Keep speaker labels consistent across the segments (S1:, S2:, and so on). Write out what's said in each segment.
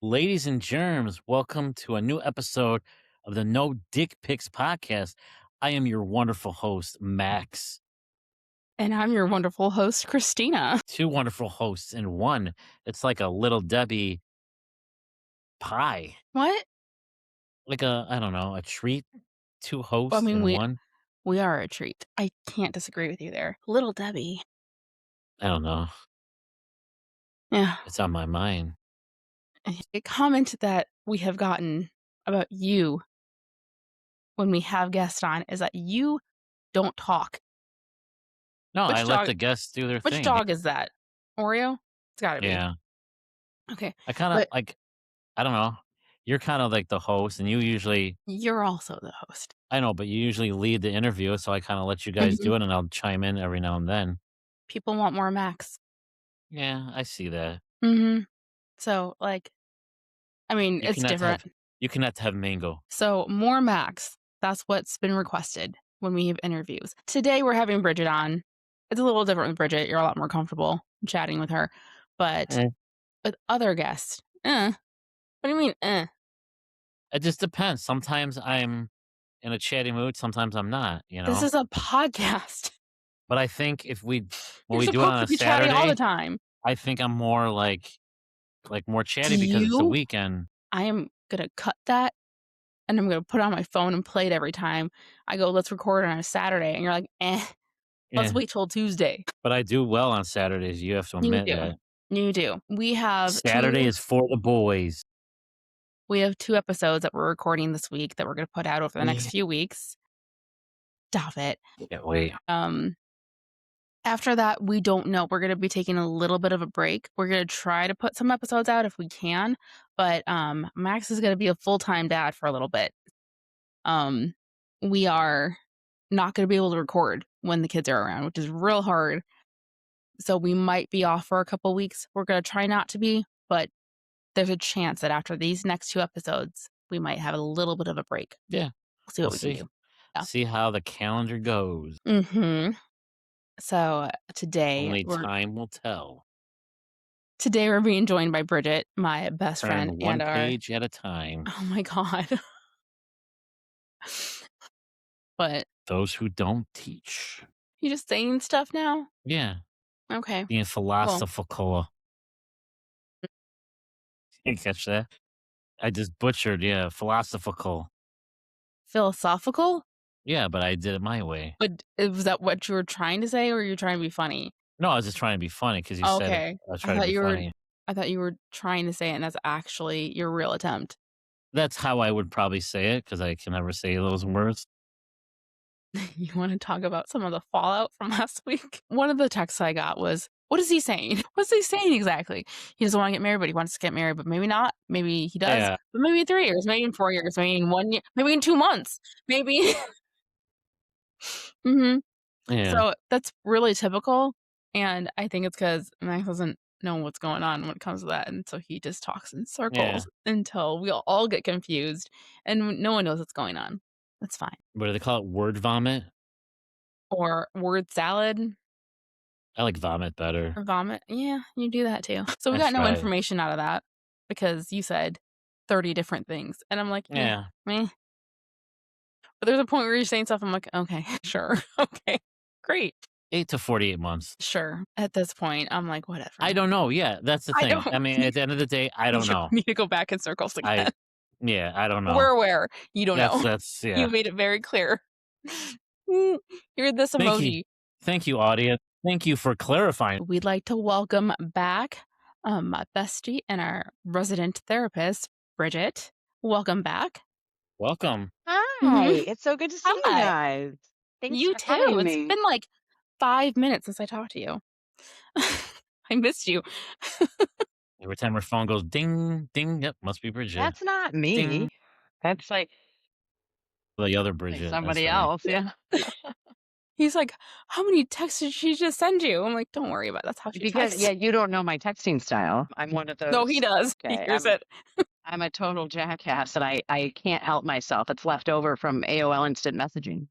S1: Ladies and germs, welcome to a new episode of the No Dick Pics podcast. I am your wonderful host, Max.
S2: And I'm your wonderful host, Christina.
S1: Two wonderful hosts in one. It's like a little Debbie pie.
S2: What?
S1: Like I don't know, a treat. Two
S2: Well, I
S1: hosts
S2: mean,
S1: in
S2: we
S1: one.
S2: we are a treat. I can't disagree with you there. Little Debbie.
S1: I don't know.
S2: Yeah.
S1: It's on my mind.
S2: A comment that we have gotten about you when we have guests on is that you don't talk.
S1: No, I
S2: Which
S1: let
S2: dog
S1: the guests do their
S2: which
S1: thing.
S2: dog is that? Oreo? It's gotta be.
S1: Yeah.
S2: Okay.
S1: I kind of
S2: But
S1: like, I don't know. You're kind of like the host, and you usually,
S2: you're also the host.
S1: I know, but you usually lead the interview. So I kind of let you guys
S2: Mhm.
S1: do it, and I'll chime in every now and then.
S2: People want more Max.
S1: Yeah, I see that.
S2: So, I mean,
S1: You
S2: it's
S1: cannot
S2: different.
S1: have you cannot have mango.
S2: So, more Max. That's what's been requested when we have interviews. Today, we're having Bridget on. It's a little different with Bridget. You're a lot more comfortable chatting with her. But
S1: Eh,
S2: with other guests, what do you mean,
S1: it just depends. Sometimes I'm in a chatty mood, sometimes I'm not,
S2: This is a podcast.
S1: But I think when
S2: You're
S1: we do it
S2: supposed
S1: on
S2: to
S1: a
S2: be chatty all the
S1: Saturday,
S2: time.
S1: I think I'm more like more
S2: Do
S1: chatty because it's the
S2: you?
S1: weekend.
S2: I am going to cut that and I'm going to put it on my phone and play it every time I go, let's record on a Saturday. And you're like, let's
S1: Yeah,
S2: wait till Tuesday.
S1: but I do well on Saturdays, you have to
S2: You
S1: admit
S2: do.
S1: that.
S2: You do. We have
S1: Saturday is for the boys.
S2: two episodes that we're recording this week that we're going to put out over the next
S1: Yeah.
S2: few weeks. Stop it.
S1: Can't wait.
S2: After that, we don't know. We're going to be taking a little bit of a break. We're going to try to put some episodes out if we can, but Max is going to be a full-time dad for a little bit. We are not going to be able to record when the kids are around, which is real hard. So we might be off for a couple weeks. We're going to try not to be, but there's a chance that after these next two episodes, we might have a little bit of a break.
S1: Yeah,
S2: We'll see
S1: we'll
S2: what we can
S1: see.
S2: do. Yeah.
S1: See how the calendar goes.
S2: So today
S1: Only time will tell.
S2: we're being joined by Bridget, my best friend
S1: Turn one
S2: and our
S1: page at a time.
S2: oh my god. But
S1: Those who don't teach.
S2: you just saying stuff now?
S1: Yeah,
S2: Okay.
S1: being
S2: Cool.
S1: philosophical. You catch that? I just butchered, yeah, philosophical.
S2: Philosophical?
S1: Yeah, but I did it my way.
S2: But was that what you were trying to say or were you trying to be funny?
S1: No, I was just trying to be funny because you said it.
S2: Okay.
S1: I was
S2: I
S1: trying to
S2: thought
S1: be
S2: you were
S1: funny.
S2: I thought you were trying to say it and that's actually your real attempt.
S1: That's how I would probably say it because I can never say those words.
S2: You want to talk about some of the fallout from last week? One of the texts I got was, what is he saying? What's he saying exactly? He doesn't want to get married, but he wants to get married, but maybe not. Maybe he does,
S1: Yeah,
S2: but maybe in 3 years, maybe in 4 years, maybe in 1 year, maybe in 2 months, maybe. hmm
S1: yeah,
S2: So that's really typical. And I think it's because Max doesn't know what's going on when it comes to that. And so he just talks in
S1: yeah.
S2: circles until we all get confused and no one knows what's going on. That's fine.
S1: What do they call it? Word vomit?
S2: Or word salad.
S1: I like vomit better.
S2: Or vomit? Yeah, you do that too. So we
S1: I
S2: got no
S1: tried.
S2: information out of that because you said 30 different things. And I'm like, yeah,
S1: Yeah,
S2: meh. But there's a point where you're saying stuff, I'm like, okay, sure. Okay, great.
S1: 8 to 48 months.
S2: Sure. At this point, I'm like, whatever.
S1: I don't know. Yeah, that's the
S2: I
S1: thing.
S2: don't
S1: I mean, at the end of the day, I don't know.
S2: need to go back in circles again.
S1: I don't know.
S2: We're aware. You don't know.
S1: That's
S2: You
S1: yeah.
S2: made it very clear. You're this
S1: Thank you.
S2: emoji.
S1: Thank you, audience. Thank you for clarifying.
S2: We'd like to welcome back my bestie and our resident therapist, Bridget. Welcome back.
S1: Welcome.
S3: Hi,
S2: Mhm.
S3: it's so good to see you
S2: Hi.
S3: guys. Thanks
S2: You
S3: for
S2: too.
S3: having
S2: It's
S3: me.
S2: been like 5 minutes since I talked to you. I missed you.
S1: Every time her phone goes ding, ding, yep, must be Bridget.
S3: That's not
S1: Ding.
S3: me. That's
S1: The other
S3: like
S1: Bridget.
S3: somebody
S1: That's right.
S3: else. Yeah.
S2: He's like, "How many texts did she just send you?" I'm like, "Don't worry about it. That's how she
S3: Because
S2: texts."
S3: yeah, you don't know my texting style. I'm one of
S2: No, he
S3: those.
S2: does. He
S3: Okay,
S2: hears it.
S3: I'm a total jackass, and I can't help myself. It's left over from AOL Instant Messaging.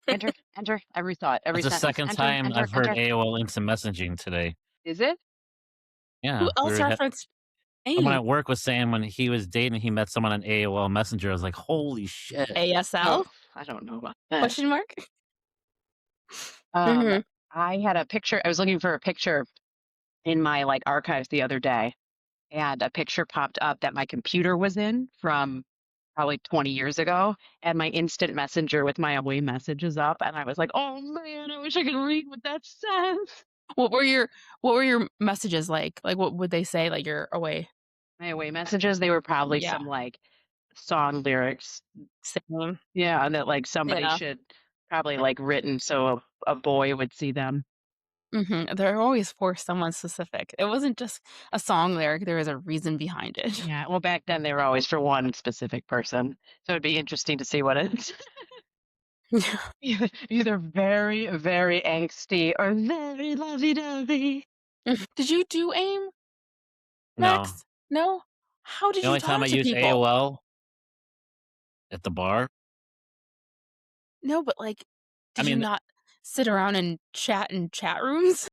S3: Enter, enter every thought, every
S1: That's the
S3: sentence.
S1: second
S3: Enter,
S1: time
S3: enter,
S1: I've heard
S3: enter.
S1: AOL Instant Messaging today.
S3: Is it?
S2: Who
S1: Yeah,
S2: else referenced
S1: Someone
S2: AIM.
S1: at work was saying when he was dating, he met someone on AOL Messenger. I was like, "Holy shit."
S2: ASL?
S3: Oh, I don't know about that.
S2: Question mark?
S3: Um,
S2: Mhm.
S3: I had a picture. I was looking for a picture in my like archives the other day, and a picture popped up that my computer was in from probably 20 years ago, and my instant messenger with my away messages up, and I was like, "Oh man, I wish I could read what that says."
S2: What were your messages like? Like, what would they say, like, you're away?
S3: My away messages, they were probably
S2: Yeah,
S3: some like song lyrics.
S2: same.
S3: Yeah, and that like somebody
S2: Yeah.
S3: should probably like written so a boy would see them.
S2: Mhm. They're always for someone specific. It wasn't just a song lyric, there was a reason behind it.
S3: Yeah, well, back then they were always for one specific person, so it'd be interesting to see what it's
S2: Yeah.
S3: either very, very angsty or very lovey-dovey.
S2: Did you do AIM,
S1: No.
S2: Max? No? How did
S1: The
S2: you
S1: only time I
S2: talk to
S1: use
S2: people?
S1: AOL at the bar.
S2: No, but, like,
S1: I
S2: did you
S1: mean,
S2: not sit around and chat in chat rooms?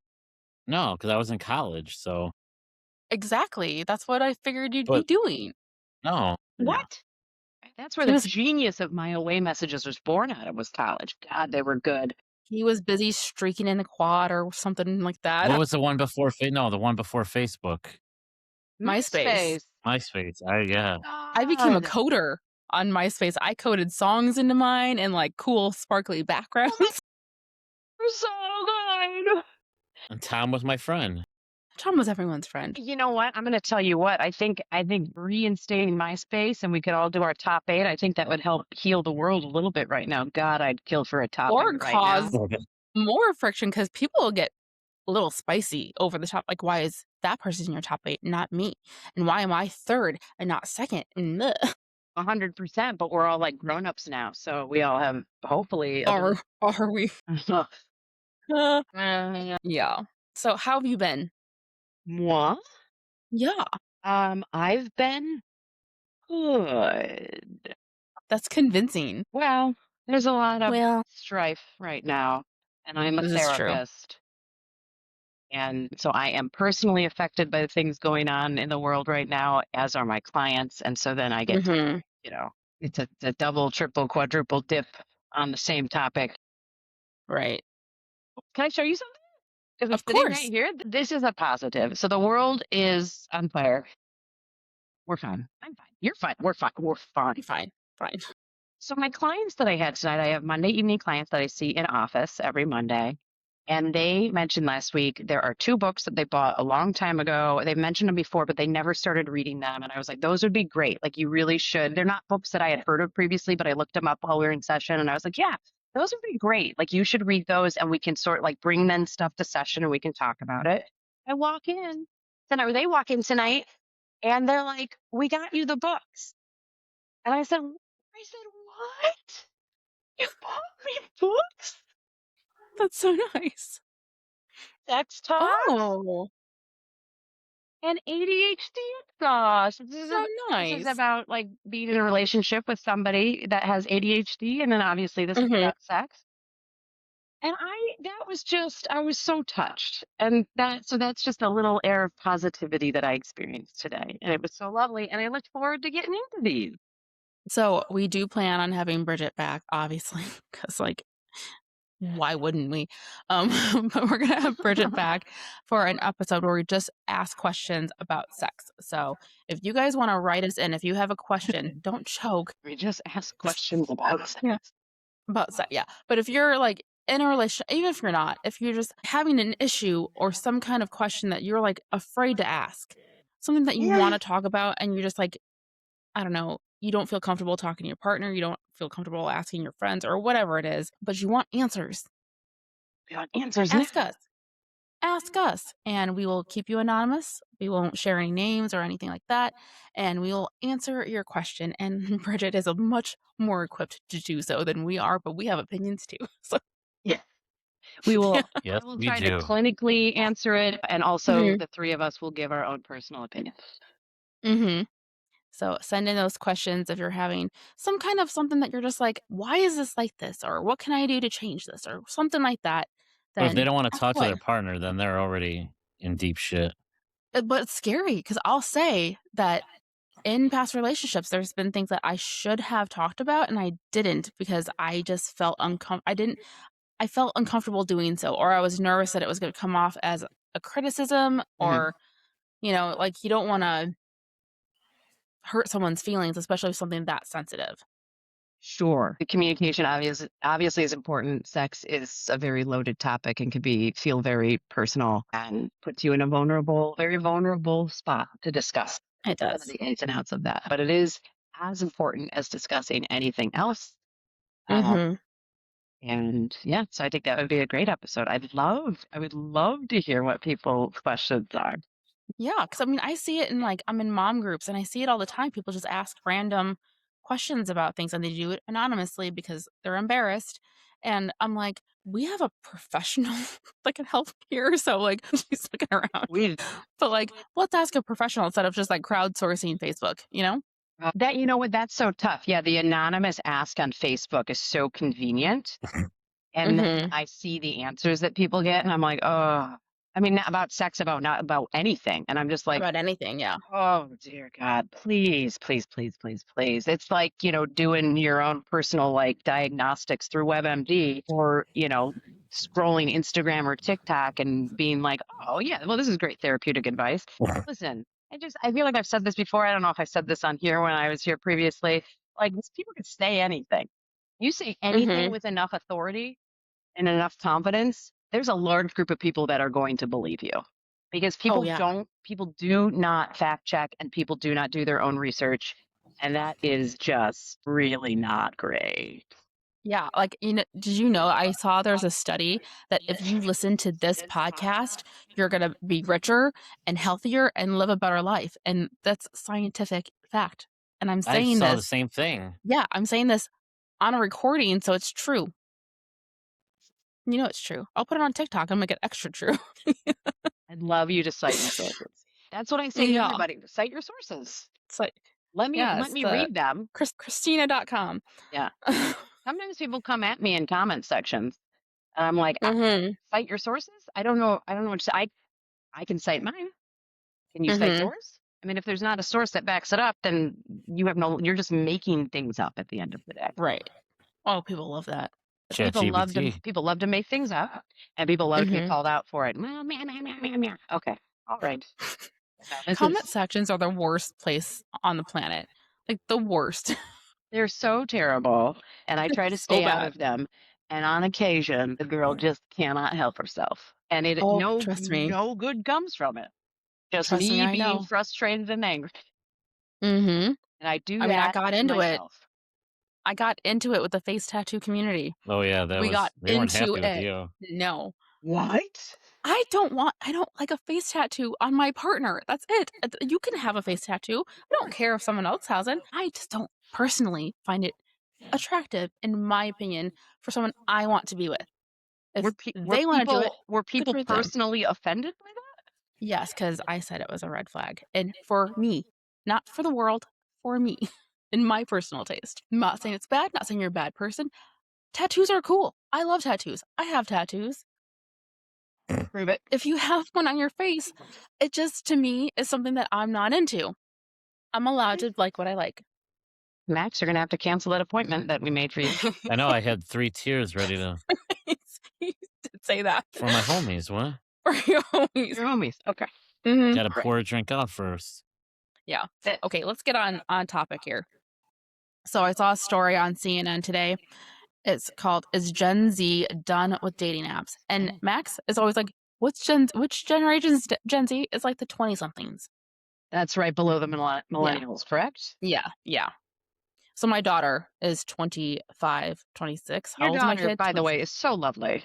S1: no, because I was in college, so
S2: Exactly, that's what I figured you'd be
S1: but
S2: doing.
S1: no.
S2: No.
S3: What? That's where
S2: He
S3: the
S2: was
S3: genius of my away messages was born out of was college. God, they were good.
S2: he was busy streaking in the quad or something like
S1: What
S2: that.
S1: was the one before no, the one before Facebook.
S2: MySpace.
S3: MySpace.
S1: MySpace. Yeah.
S2: I became a
S3: God.
S2: coder on MySpace. I coded songs into mine and, like, cool sparkly
S3: Oh, they
S2: backgrounds.
S3: were so good.
S1: And Tom was my friend.
S2: Tom was everyone's friend.
S3: You know what? I'm going to tell you what. I think reinstating MySpace and we could all do our top 8. I think that would help heal the world a little bit right now. God, I'd kill for a top
S2: Or
S3: 8 right now.
S2: cause more friction because people will get a little spicy over the top. Like, why is that person in your top 8, not me? And why am I third and not second? And bleh.
S3: 100%, but we're all like grown-ups now, so we all have hopefully
S2: Are we? Uh,
S3: uh,
S2: yeah. So how have you been?
S3: moi.
S2: Yeah,
S3: I've been good.
S2: that's convincing.
S3: Well, there's a lot of
S2: Well,
S3: strife right now, and I'm a
S2: this is true.
S3: therapist. And so I am personally affected by the things going on in the world right now, as are my clients. And so then I get to,
S2: Hmm.
S3: you know, it's a double, triple, quadruple dip on the same topic.
S2: Right.
S3: Can I show you something? Because
S2: Of
S3: I'm sitting right
S2: course.
S3: here. This is a positive. So the world is on fire. We're fine. I'm fine. You're fine. We're fine. We're fine.
S2: Fine. Fine.
S3: So my clients that I had tonight, I have Monday evening clients that I see in office every Monday. And they mentioned last week there are 2 books that they bought a long time ago. They've mentioned them before, but they never started reading them. And I was like, those would be great. Like, you really should. They're not books that I had heard of previously, but I looked them up while we were in session. And I was like, yeah, those would be great. Like, you should read those and we can sort like bring then stuff to session and we can talk about it. I walk in tonight, or they walk in tonight and they're like, we got you the books. And I said, what? You bought me books?
S2: That's so nice.
S3: Sex talks?
S2: Oh,
S3: And ADHD exhaust.
S2: so
S3: This is
S2: nice.
S3: about like being in a relationship with somebody that has ADHD, and then obviously this is
S2: Hmm.
S3: about sex. And I was so touched. And that's just a little air of positivity that I experienced today. And it was so lovely. And I look forward to getting into these.
S2: So we do plan on having Bridget back, obviously, because like, why wouldn't we? Um, but we're gonna have Bridget back for an episode where we just ask questions about sex. So if you guys want to write us in, if you have a question, don't choke.
S3: We just ask questions about sex.
S2: Yeah. About sex, yeah. But if you're like in a relationship, even if you're not, if you're just having an issue or some kind of question that you're like afraid to ask, something that you want
S3: Yeah.
S2: to talk about, and you're just like, I don't know, you don't feel comfortable talking to your partner, you don't feel comfortable asking your friends or whatever it is, but you want answers,
S3: We want answers now.
S2: ask us. Ask us, and we will keep you anonymous. We won't share any names or anything like that, and we will answer your question. And Bridget is a much more equipped to do so than we are, but we have opinions too. So,
S3: Yeah. We will
S1: Yes,
S3: I will
S1: we
S3: try to
S1: do.
S3: clinically answer it, and also
S2: hmm
S3: the 3 of us will give our own personal opinions.
S2: hmm so send in those questions if you're having some kind of something that you're just like, why is this like this, or what can I do to change this, or something like that.
S1: But if they
S2: Then
S1: don't wanna
S2: ask
S1: talk to
S2: away.
S1: their partner, then they're already in deep shit.
S2: But it's scary because I'll say that in past relationships, there's been things that I should have talked about and I didn't because I just felt I felt uncomfortable doing so, or I was nervous that it was gonna come off as a criticism
S3: Mhm.
S2: or, like, you don't wanna hurt someone's feelings, especially with something that sensitive.
S3: Sure. The communication obviously is important. Sex is a very loaded topic and can feel very personal and puts you in a very vulnerable spot to discuss
S2: It
S3: some of
S2: does.
S3: the ins and outs of that. But it is as important as discussing anything else. Uh,
S2: Mhm.
S3: and yeah, so I think that would be a great episode. I would love to hear what people's questions are.
S2: Yeah, because I mean, I see it in, like I'm in mom groups, and I see it all the time. People just ask random questions about things, and they do it anonymously because they're embarrassed, and I'm like, "We have a professional that can help here," so, like, she's looking around.
S3: We
S2: But, like, let's ask a professional instead of just, like, crowdsourcing Facebook, you know?
S3: that you know what that's so tough. Yeah, the anonymous ask on Facebook is so convenient. And then
S2: Mhm.
S3: I see the answers that people get, and I'm like, "Oh." I mean, not about sex, not about anything, and I'm just like,
S2: About anything, yeah.
S3: "Oh, dear God, please, please, please, please, please." It's like, doing your own personal, like, diagnostics through WebMD or, scrolling Instagram or TikTok and being like, "Oh, yeah, well, this is great therapeutic advice." Listen, I feel like I've said this before. I don't know if I said this on here when I was here previously. Like, these people can say anything. You say anything
S2: Mhm.
S3: with enough authority and enough confidence, there's a large group of people that are going to believe you because
S2: Oh, yeah.
S3: people do not fact check and people do not do their own research. And that is just really not great.
S2: Yeah, like, did you know I saw there's a study that if you listen to this podcast, you're gonna be richer and healthier and live a better life, and that's scientific fact, and I'm
S1: I
S2: saying
S1: saw the
S2: this
S1: same thing.
S2: yeah, I'm saying this on a recording, so it's true. You know it's true. I'll put it on TikTok and make it extra true.
S3: I'd love you to cite your sources. That's what I say to
S2: Yeah,
S3: everybody. Cite your sources.
S2: it's like yeah,
S3: Let
S2: it's
S3: me
S2: the
S3: read them.
S2: Christina.com.
S3: Yeah. Sometimes people come at me in comment sections and I'm like,
S2: Mhm,
S3: cite your sources? I don't know what to say. I can cite mine. Can you cite
S2: mhm.
S3: yours? I mean, if there's not a source that backs it up, then you're just making things up at the end of the day.
S2: Right. Oh, people love that.
S1: ChatGPT.
S3: People love to make things up and people love to be
S2: Mhm.
S3: called out for it. Well, meh, meh, meh, meh, meh. Okay. All right. No, this
S2: Comment
S3: is
S2: sections are the worst place on the planet, like, the worst.
S3: they're so terrible and I try to
S2: So
S3: stay out
S2: bad.
S3: of them. And on occasion, the girl just cannot help herself. And it
S2: Oh, trust me.
S3: no good comes from it. Just
S2: Trust me,
S3: me
S2: I
S3: being
S2: know.
S3: frustrated and angry.
S2: Mhm.
S3: And I do
S2: I mean,
S3: that to myself.
S2: I got into it with the face tattoo community.
S1: Oh yeah,
S2: We got
S1: they weren't
S2: into
S1: happy with
S2: it.
S1: you.
S2: No.
S3: What?
S2: I don't like a face tattoo on my partner. That's it. You can have a face tattoo. I don't care if someone else has it. I just don't personally find it attractive, in my opinion, for someone I want to be with. If they wanna do it,
S3: Were
S2: good
S3: people
S2: for them.
S3: personally offended by that?
S2: Yes, because I said it was a red flag, and for me, not for the world, for me, in my personal taste. I'm not saying it's bad, not saying you're a bad person. Tattoos are cool. I love tattoos. I have tattoos.
S3: Prove it.
S2: If you have one on your face, it just, to me, is something that I'm not into. I'm allowed to like what I like.
S3: Max, you're gonna have to cancel that appointment that we made for you.
S1: I know I had 3 tears ready to
S2: He did say that.
S1: for my homies, what?
S2: For your homies.
S3: Your homies. Okay.
S2: Mhm.
S1: Gotta
S3: All right.
S1: pour a drink out first.
S2: Yeah.
S3: That-
S2: Okay, let's get on topic here. So I saw a story on CNN today. It's called "Is Gen Z Done with Dating Apps?" And Max is always like, which generation's Gen Z?" It's like the 20 somethings.
S3: That's right below the
S2: Yeah.
S3: millennials, correct?
S2: Yeah. Yeah. So my daughter is 25, 26. How
S3: Your
S2: old is my
S3: daughter,
S2: kid?
S3: by the
S2: 20.
S3: way, is so lovely.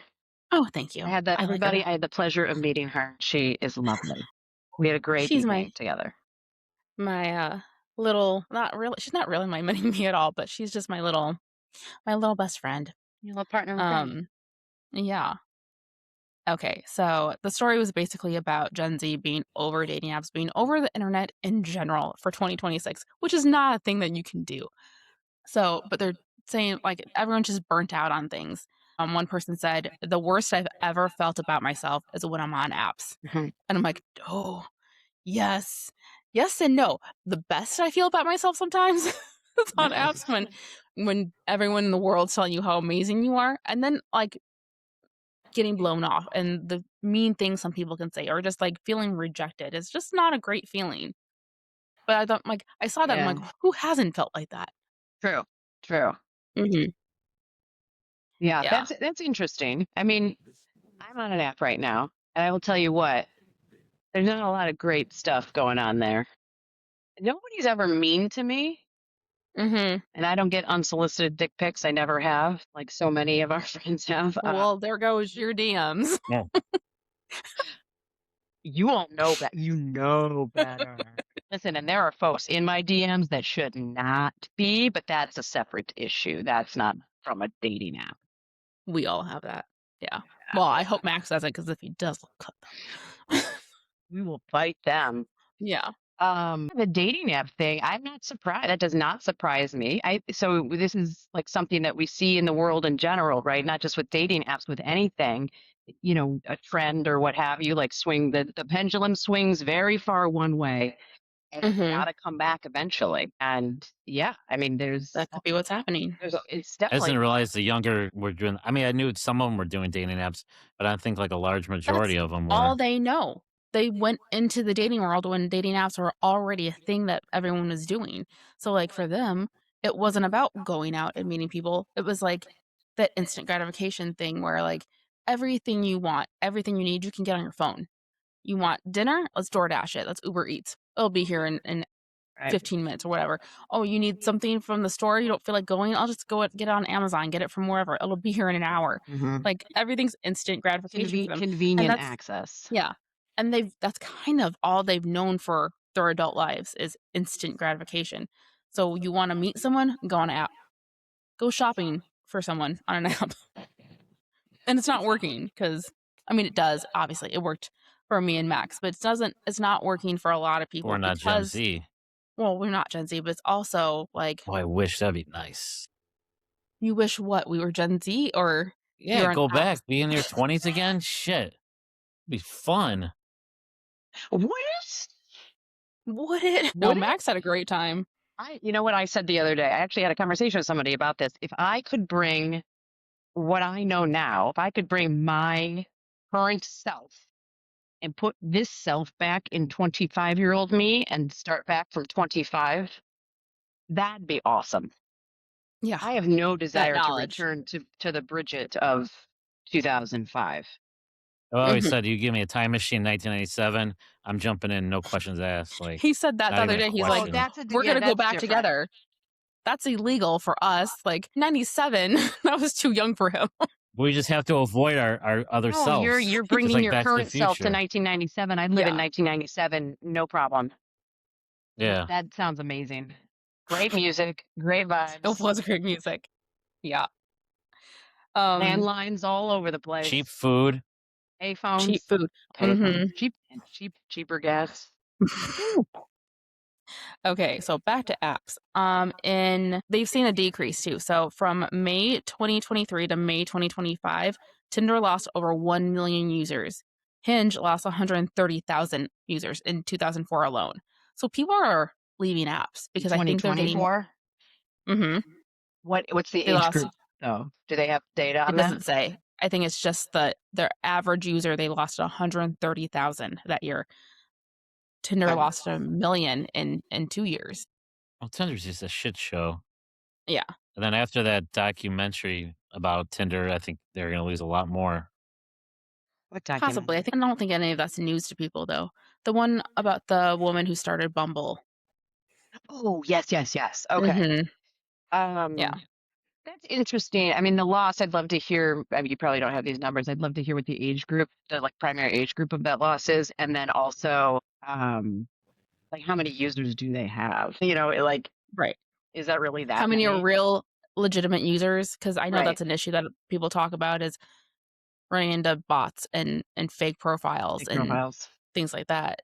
S2: Oh, thank you. I like her.
S3: I had the pleasure of meeting her. She is lovely. We had a great
S2: She's my
S3: evening together.
S2: my little not really she's not really my mini me at all, but she's just my little best friend.
S3: You know, partner in crime.
S2: Yeah. Okay, so the story was basically about Gen Z being over dating apps, being over the internet in general for 2026, which is not a thing that you can do. So, but they're saying like everyone's just burnt out on things. One person said, "The worst I've ever felt about myself is when I'm on apps."
S3: Mhm.
S2: And I'm like, "Oh." Yes. Yes and no. The best I feel about myself sometimes is on apps when everyone in the world's telling you how amazing you are, and then, like, getting blown off and the mean things some people can say or just, like, feeling rejected. It's just not a great feeling. But I thought, like, I saw that, I'm like,
S3: Yeah.
S2: "Who hasn't felt like that?"
S3: True. True.
S2: Mhm.
S3: Yeah,
S2: Yeah.
S3: that's interesting. I mean, I'm on an app right now, and I will tell you what, there's not a lot of great stuff going on there. Nobody's ever mean to me,
S2: Mhm.
S3: and I don't get unsolicited dick pics. I never have, like so many of our friends have.
S2: Well, there goes your DMs.
S1: Yeah.
S3: You won't know better. You know better. Listen, and there are folks in my DMs that should not be, but that's a separate issue. That's not from a dating app.
S2: We all have that. Yeah. Well, I hope Max doesn't, because if he does, we'll cut them.
S3: We will fight them.
S2: Yeah.
S3: The dating app thing, I'm not surprised. That does not surprise me. So this is like something that we see in the world in general, right? Not just with dating apps, with anything, a trend or what have you, like the pendulum swings very far one way and it's
S2: Mhm.
S3: got to come back eventually. And yeah, I mean,
S2: That could be what's happening.
S3: it's
S1: I just
S3: definitely,
S1: didn't realize the younger were doing. I mean, I knew some of them were doing dating apps, but I think like a large
S2: That's
S1: majority of them
S2: all
S1: were.
S2: they know. They went into the dating world when dating apps were already a thing that everyone was doing. So, like, for them, it wasn't about going out and meeting people. It was like that instant gratification thing where, like, everything you want, everything you need, you can get on your phone. You want dinner? Let's DoorDash it. Let's Uber Eats. It'll be here in
S3: right.
S2: 15 minutes or whatever. Oh, you need something from the store? You don't feel like going? I'll just get it on Amazon, get it from wherever. It'll be here in an hour.
S3: Mhm.
S2: Like, everything's instant gratification for them. And
S3: Convenient
S2: that's
S3: access.
S2: yeah. And that's kind of all they've known for their adult lives is instant gratification. So you wanna meet someone? Go on an app. Go shopping for someone on an app. And it's not working because I mean, it does, obviously. It worked for me and Max, but it's not working for a lot of
S1: We're
S2: people
S1: not Gen
S2: because
S1: Z.
S2: well, we're not Gen Z, but it's also like,
S1: Oh, I wish that'd be nice.
S2: you wish what? We were Gen Z or
S1: Yeah,
S2: you're on
S1: go
S2: apps?
S1: back, be in your 20s again. Shit, it'd be fun.
S3: What?
S2: Would it? No,
S3: Would it?
S2: Max had a great time.
S3: You know what I said the other day? I actually had a conversation with somebody about this. If I could bring what I know now, if I could bring my current self and put this self back in 25-year-old me and start back from 25, that'd be awesome.
S2: Yeah,
S3: I have no
S2: that
S3: desire to
S2: knowledge.
S3: return to the Bridget of 2005.
S1: I always
S2: Mhm.
S1: said, you give me a time machine in 1997, I'm jumping in, no questions asked. Like,
S2: He said that the
S1: not
S2: other
S1: even a
S2: day. He's
S3: Oh,
S2: like,
S1: question.
S2: "We're
S3: yeah,
S2: gonna go
S3: that's
S2: back
S3: different.
S2: together." That's illegal for us. Like, 97, that was too young for him.
S1: We just have to avoid our other
S3: No,
S1: selves,
S3: you're
S1: just
S3: bringing
S1: like
S3: your
S1: Back to the
S3: current self to
S1: Future.
S3: 1997. I'd live in
S2: Yeah.
S3: 1997, no problem.
S1: Yeah.
S3: That sounds amazing. Great music, great
S2: It
S3: vibes,
S2: was great music. Yeah. Um,
S3: landlines all over the
S1: Cheap
S3: place,
S1: food.
S2: cheap
S3: payphones,
S2: food.
S3: payphones,
S2: Mhm.
S3: cheaper gas. Woo.
S2: Okay, so back to apps. And they've seen a decrease too. So from May 2023 to May 2025, Tinder lost over 1 million users. Hinge lost 130,000 users in 2004 alone. So people are leaving apps because I think they're getting
S3: 2024.
S2: mhm,
S3: What's the
S2: they
S3: age
S2: lost
S3: group though? Do they have data
S2: it
S3: on that?
S2: doesn't say. I think it's just that their average user they lost 130,000 that year. Tinder
S3: Okay.
S2: lost 1 million in 2 years.
S1: Well, Tinder's just a shit show.
S2: Yeah.
S1: And then after that documentary about Tinder, I think they're going to lose a lot more.
S3: What
S2: Possibly.
S3: documentary?
S2: I don't think any of that's news to people, though. The one about the woman who started Bumble.
S3: Oh, yes, yes, yes. Okay.
S2: Mhm. Yeah.
S3: Um, that's interesting. I mean, the loss, I'd love to hear. I mean, you probably don't have these numbers. I'd love to hear what the age group, the like primary age group of that loss is, and then also, like how many users do they have? Like,
S2: Right.
S3: is that really
S2: How
S3: that
S2: many are
S3: many?
S2: real legitimate users? Because I know
S3: Right.
S2: that's an issue that people talk about is running into bots and fake profiles
S3: Big
S2: and
S3: profiles
S2: things like that.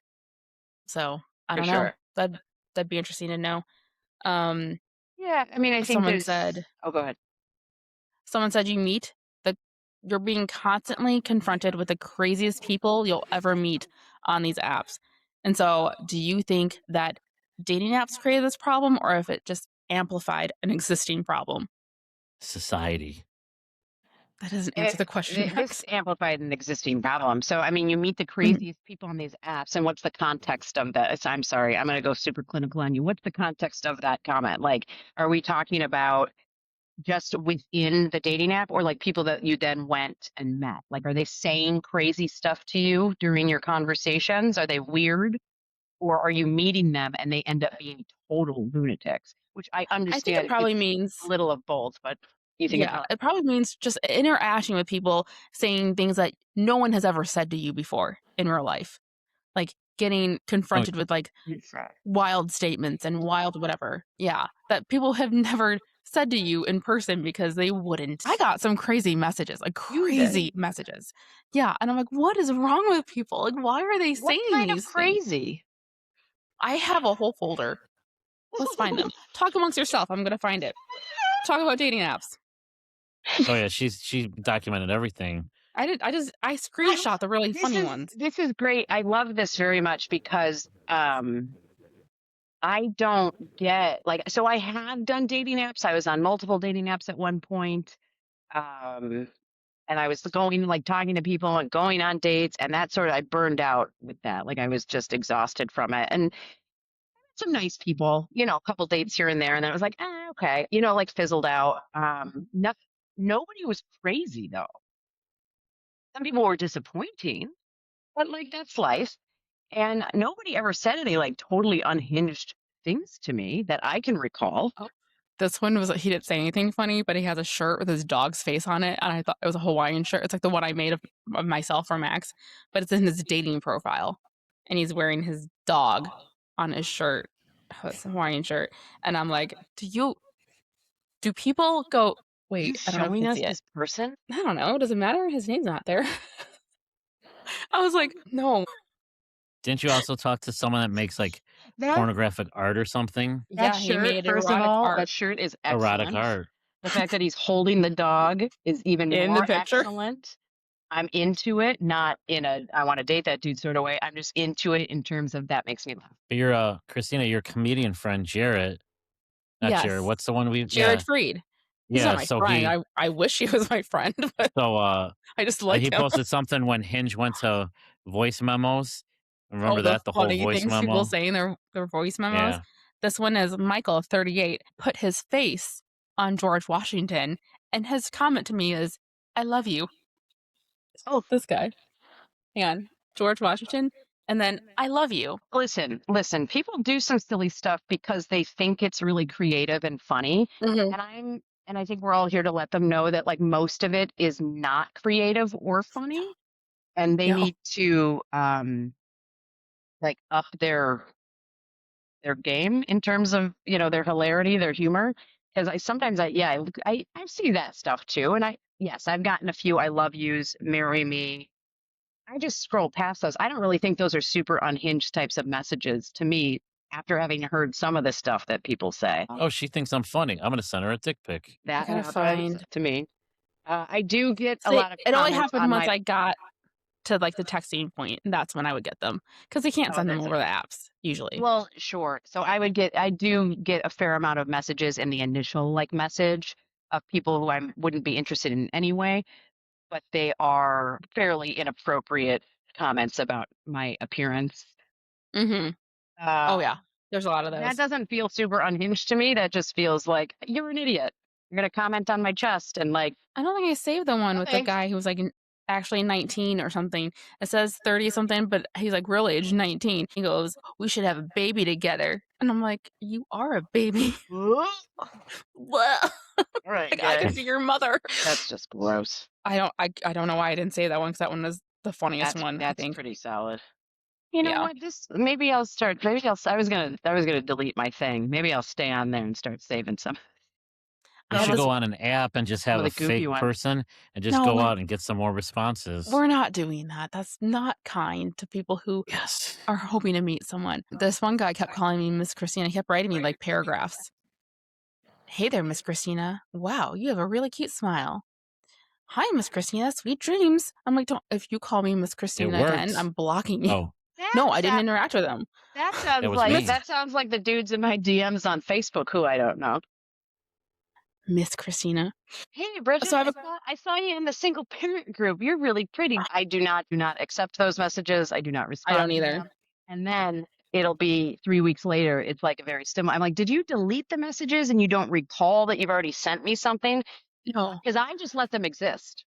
S2: So, I
S3: for
S2: don't know.
S3: sure.
S2: That'd be interesting to know. Um,
S3: Yeah. I mean, I think
S2: someone
S3: there's.
S2: said
S3: Oh, go ahead.
S2: someone said the you're being constantly confronted with the craziest people you'll ever meet on these apps. And so, do you think that dating apps created this problem or if it just amplified an existing problem?
S1: Society.
S2: That doesn't answer the question,
S3: This
S2: Max.
S3: amplified an existing problem. So, I mean, you meet the
S2: Mhm.
S3: craziest people on these apps, and what's the context of that? I'm sorry, I'm going to go super clinical on you. What's the context of that comment? Like, are we talking about just within the dating app or like people that you then went and met? Like, are they saying crazy stuff to you during your conversations? Are they weird? Or are you meeting them and they end up being total lunatics? Which I
S2: I think it
S3: understand
S2: probably
S3: it's
S2: means
S3: a little of both, but you think it's
S2: yeah, it probably means just interacting with people saying things that no one has ever said to you before in real life. Like getting
S1: Oh,
S2: confronted with like wild statements and wild whatever. Yeah, that people have never said to you in person because they wouldn't. I got some crazy messages, like
S3: you did?
S2: crazy messages. Yeah, and I'm like, what is wrong with people? Like, why are they
S3: What
S2: saying
S3: kind of
S2: these things?
S3: crazy?
S2: I have a whole folder. Let's find them. Talk amongst yourself. I'm gonna find it. Talk about dating apps.
S1: oh yeah, she documented everything.
S2: I
S3: I,
S2: screenshot the really
S3: this
S2: funny
S3: is
S2: ones.
S3: this is great. I love this very much because I don't get like so I have done dating apps. I was on multiple dating apps at one point. Um and I was going like talking to people and going on dates and that sort of I burned out with that. Like I was just exhausted from it. And some nice people, a couple dates here and there, and then it was like, okay, like fizzled out. Nobody was crazy though. Some people were disappointing, but like that's life. And nobody ever said any like totally unhinged things to me that I can recall.
S2: Oh. This one was he didn't say anything funny, but he has a shirt with his dog's face on it, and I thought it was a Hawaiian shirt. It's like the one I made of myself for Max, but it's in his dating profile, and he's wearing his dog on his shirt. Oh, it's a Hawaiian shirt, and I'm like, do people go?
S3: You
S2: Wait, I don't know if you
S3: showing
S2: can
S3: us
S2: see it.
S3: this person?
S2: I don't know. Does it matter? His name's not there. I was like, no.
S1: Didn't you also talk to someone that makes like
S3: That
S1: pornographic art or something?
S3: that
S2: Yeah, he
S3: shirt,
S2: made
S3: first of
S2: erotic
S3: all, that
S2: art
S3: shirt is
S1: Erotic
S3: excellent.
S1: art.
S3: The fact that he's holding the dog is even
S2: in the
S3: more
S2: picture.
S3: excellent. I'm into it, not in a I want to date that dude sort of way. I'm just into it in terms of that makes me laugh.
S1: But your Christina, your comedian friend Jarrett, not Jared.
S2: Yes,
S1: What's the one we?
S2: Jared
S1: Yeah,
S2: Freed. He's not
S1: yeah.
S2: my
S1: So
S2: friend.
S1: he,
S2: I wish he was my friend, but
S1: so
S2: I just like
S1: he
S2: him.
S1: posted something when Hinge went to voice memos.
S2: Oh,
S1: Remember
S2: the
S1: that the whole
S2: funny
S1: voice
S2: things people
S1: memo?
S2: say in their voice memos.
S1: Yeah.
S2: This one is Michael, 38, put his face on George Washington, and his comment to me is, "I love you." Oh, this guy. And George Washington, and then I love you.
S3: Listen. People do some silly stuff because they think it's really creative and funny,
S2: Mhm.
S3: and I think we're all here to let them know that like most of it is not creative or funny, and they
S2: No.
S3: need to like up their game in terms of their hilarity, their humor. Because I sometimes I see that stuff too, and I've gotten a few I love yous, marry me. I just scroll past those. I don't really think those are super unhinged types of messages to me. After having heard some of the stuff that people say,
S1: Oh, she thinks I'm funny. I'm gonna send her a dick pic.
S2: I
S3: that
S2: gotta
S3: happens
S2: find.
S3: to me. I do get a
S2: See,
S3: lot of
S2: it only
S3: comments
S2: happened
S3: on
S2: once
S3: my.
S2: I got to like the texting point, and that's when I would get them because they can't
S3: Oh,
S2: send them
S3: that's
S2: over the apps usually.
S3: well, sure. So I do get a fair amount of messages in the initial like message of people who I wouldn't be interested in anyway, but they are fairly inappropriate comments about my appearance.
S2: Mm-hmm. Oh
S3: Uh,
S2: yeah, there's a lot of
S3: that
S2: those.
S3: doesn't feel super unhinged to me. That just feels like you're an idiot. You're gonna comment on my chest and like,
S2: I don't think I saved the one
S3: no
S2: with the
S3: thanks.
S2: guy who was like actually 19 or something. It says 30 something, but he's like real age 19. He goes, "We should have a baby together," and I'm like, "You are a baby."
S3: All
S2: Well,
S3: right,
S2: like I could be
S3: guys.
S2: your mother.
S3: That's just gross.
S2: I don't know why I didn't say that one because that one was the funniest one, I
S3: That's
S2: think.
S3: pretty solid. You know
S2: Yeah.
S3: what? This maybe I'll start. Maybe I was gonna delete my thing. Maybe I'll stay on there and start saving
S1: You
S2: I have
S1: should
S2: this
S1: go on an app and just
S3: some
S1: have
S3: of
S1: a
S3: the goofy
S1: fake
S3: ones.
S1: person and just go
S2: no,
S1: out and get some more responses.
S2: we're not doing that. That's not kind to people who
S1: Yes.
S2: are hoping to meet someone. This one guy kept calling me Miss Christina. He kept writing me like paragraphs. "Hey there, Miss Christina. Wow, you have a really cute smile. Hi, Miss Christina. Sweet dreams." I'm like, don't, if you call me Miss
S1: It
S2: Christina again,
S1: worked.
S2: I'm blocking you.
S1: Oh,
S2: No, I
S3: That
S2: didn't interact with them.
S1: That was me.
S3: that sounds like the dudes in my DMs on Facebook who I don't know.
S2: Miss Christina.
S3: Hey, Bridget,
S2: So
S3: I saw you in the single parent group. You're really pretty. I do not accept those messages. I do not
S2: I
S3: respond
S2: don't
S3: to
S2: either.
S3: them. And then it'll be 3 weeks later. It's like a very similar. I'm like, did you delete the messages and you don't recall that you've already sent me something?
S2: No.
S3: Because I just let them exist.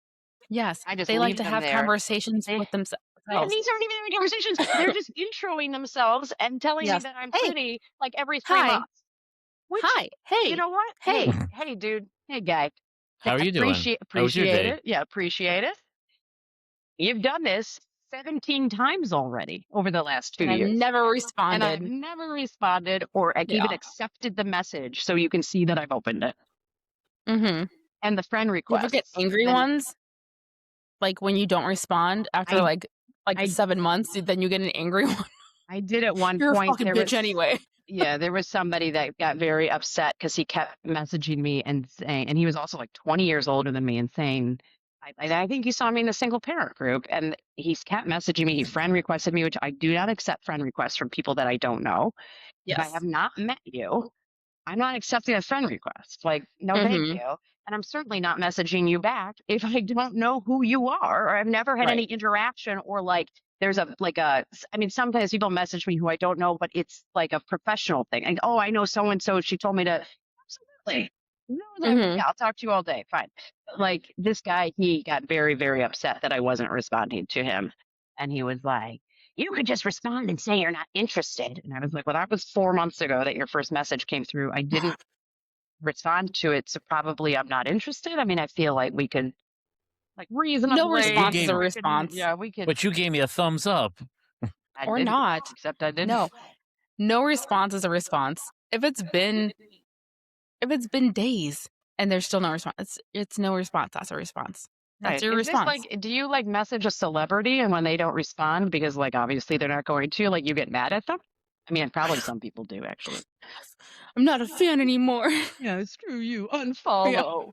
S2: Yes.
S3: I just
S2: They like
S3: leave
S2: to
S3: them
S2: have
S3: there.
S2: conversations with
S3: And
S2: themselves.
S3: these aren't even any conversations. They're just introing themselves and telling me
S2: Yes.
S3: that I'm
S2: Hey.
S3: pretty like every 3
S2: Hi.
S3: months. Which,
S2: Hi. Hey.
S3: you know what?
S2: Hey.
S3: Hey, dude. Hey, guy.
S1: How are you doing? How was your
S3: Appreciate
S1: day?
S3: it. Yeah, appreciate it. You've done this 17 times already over the last 2
S2: And I've
S3: years.
S2: never
S3: And I've
S2: responded.
S3: never responded or even
S2: Yeah.
S3: accepted the message so you can see that I've opened it.
S2: Mm-hmm.
S3: And the friend
S2: You ever get
S3: requests.
S2: angry
S3: Then
S2: ones? Like when you don't respond after
S3: I
S2: like
S3: I
S2: 7 months, then you get an angry one.
S3: I did at one
S2: You're a
S3: point.
S2: fucking
S3: There
S2: bitch
S3: was
S2: anyway.
S3: Yeah, there was somebody that got very upset because he kept messaging me and saying, and he was also like 20 years older than me and saying, I think you saw me in the single parent group. And he's kept messaging me. He friend requested me, which I do not accept friend requests from people that I don't know. If I
S2: Yes.
S3: have not met you, I'm not accepting a friend request. Like, no, thank
S2: Mm-hmm.
S3: you. And I'm certainly not messaging you back if I don't know who you are or I've never had any
S2: Right.
S3: interaction or like there's I mean, sometimes people message me who I don't know, but it's like a professional thing. And oh, I know so and so. She told me to absolutely. No,
S2: Mm-hmm.
S3: yeah, I'll talk to you all day. Fine. But like this guy, he got very, very upset that I wasn't responding to him. And he was like, you could just respond and say you're not interested. And I was like, well, that was 4 months ago that your first message came through. I didn't respond to it. So probably I'm not interested. I mean, I feel like we could like
S2: No
S3: reasonably,
S2: response is a
S1: gave-
S2: response.
S3: yeah, we could.
S1: But you gave me a thumbs up.
S3: I
S2: Or
S3: didn't,
S2: not.
S3: except I didn't.
S2: No. No response is a response. If it's been days and there's still no response, it's no response. That's a response. That's
S3: Right.
S2: your
S3: Is this
S2: response.
S3: like, do you like message a celebrity and when they don't respond because like obviously they're not going to, like you get mad at them? I mean, probably some people do actually.
S2: I'm not a fan anymore.
S3: Yeah, screw you. Unfollow.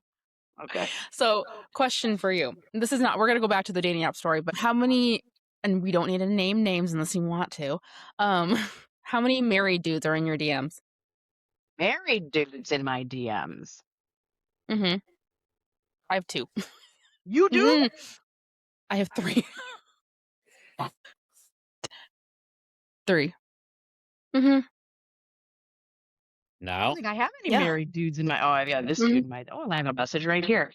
S3: Okay.
S2: So, question for you. This is not, we're going to go back to the dating app story, but how many, and we don't need to name names unless you want to, how many married dudes are in your DMs?
S3: Married dudes in my DMs.
S2: Mm-hmm. I have 2.
S3: You do?
S2: I have 3. 3. Mm-hmm.
S3: I
S1: No.
S3: don't think I have any
S2: Yeah.
S3: married dudes in my. Oh, I've got this dude in my. Oh, I have a message right here.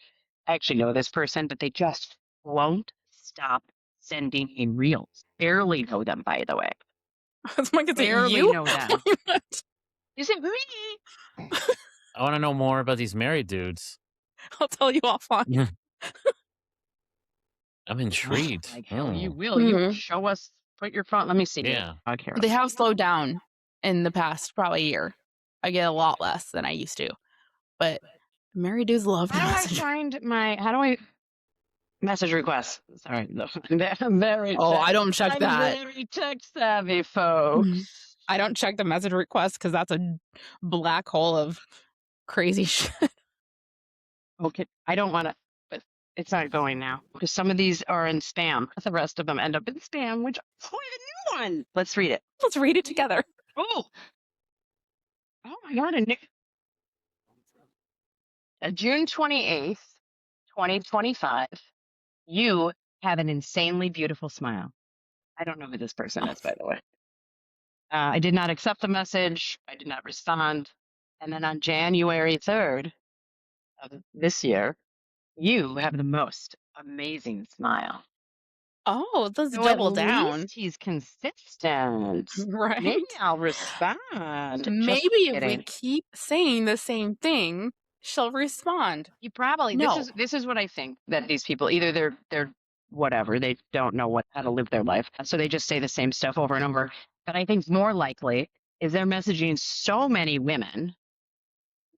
S3: I actually know this person, but they just won't stop sending me reels. Barely know them, by the way.
S2: It's like, is it
S3: Barely
S2: you?
S3: know them. Is it me?
S1: I want to know more about these married dudes.
S2: I'll tell you offline.
S1: I'm intrigued.
S3: Like hell, you
S1: Mm.
S3: will. You
S2: Mhm.
S3: show us. Put your phone. Let me see.
S1: Yeah.
S3: Okay.
S2: They have slowed down in the past probably year. I get a lot less than I used to. But married dudes love to
S3: How do I
S2: message.
S3: find my? How do I message requests? Sorry, no, I'm very.
S2: Oh, I don't check
S3: I'm
S2: that.
S3: very tech savvy, folks.
S2: I don't check the message request because that's a black hole of crazy shit.
S3: Okay, I don't want to, but it's not going now because some of these are in spam. The rest of them end up in spam, which oh, a new one. Let's read it.
S2: Let's read it together.
S3: Oh, oh my God! June 28th, 2025. You have an insanely beautiful smile. I don't know who this person is, by the way. I did not accept the message. I did not respond. And then on January 3rd of this year, you have the most amazing smile.
S2: Oh, let's
S3: So
S2: double
S3: at
S2: down.
S3: least he's consistent.
S2: Right?
S3: Maybe I'll respond.
S2: Maybe
S3: Just
S2: if we
S3: kidding.
S2: keep saying the same thing, she'll respond.
S3: You probably
S2: No.
S3: this is what I think that these people either they're whatever, they don't know how to live their life. So they just say the same stuff over and over. But I think more likely is they're messaging so many women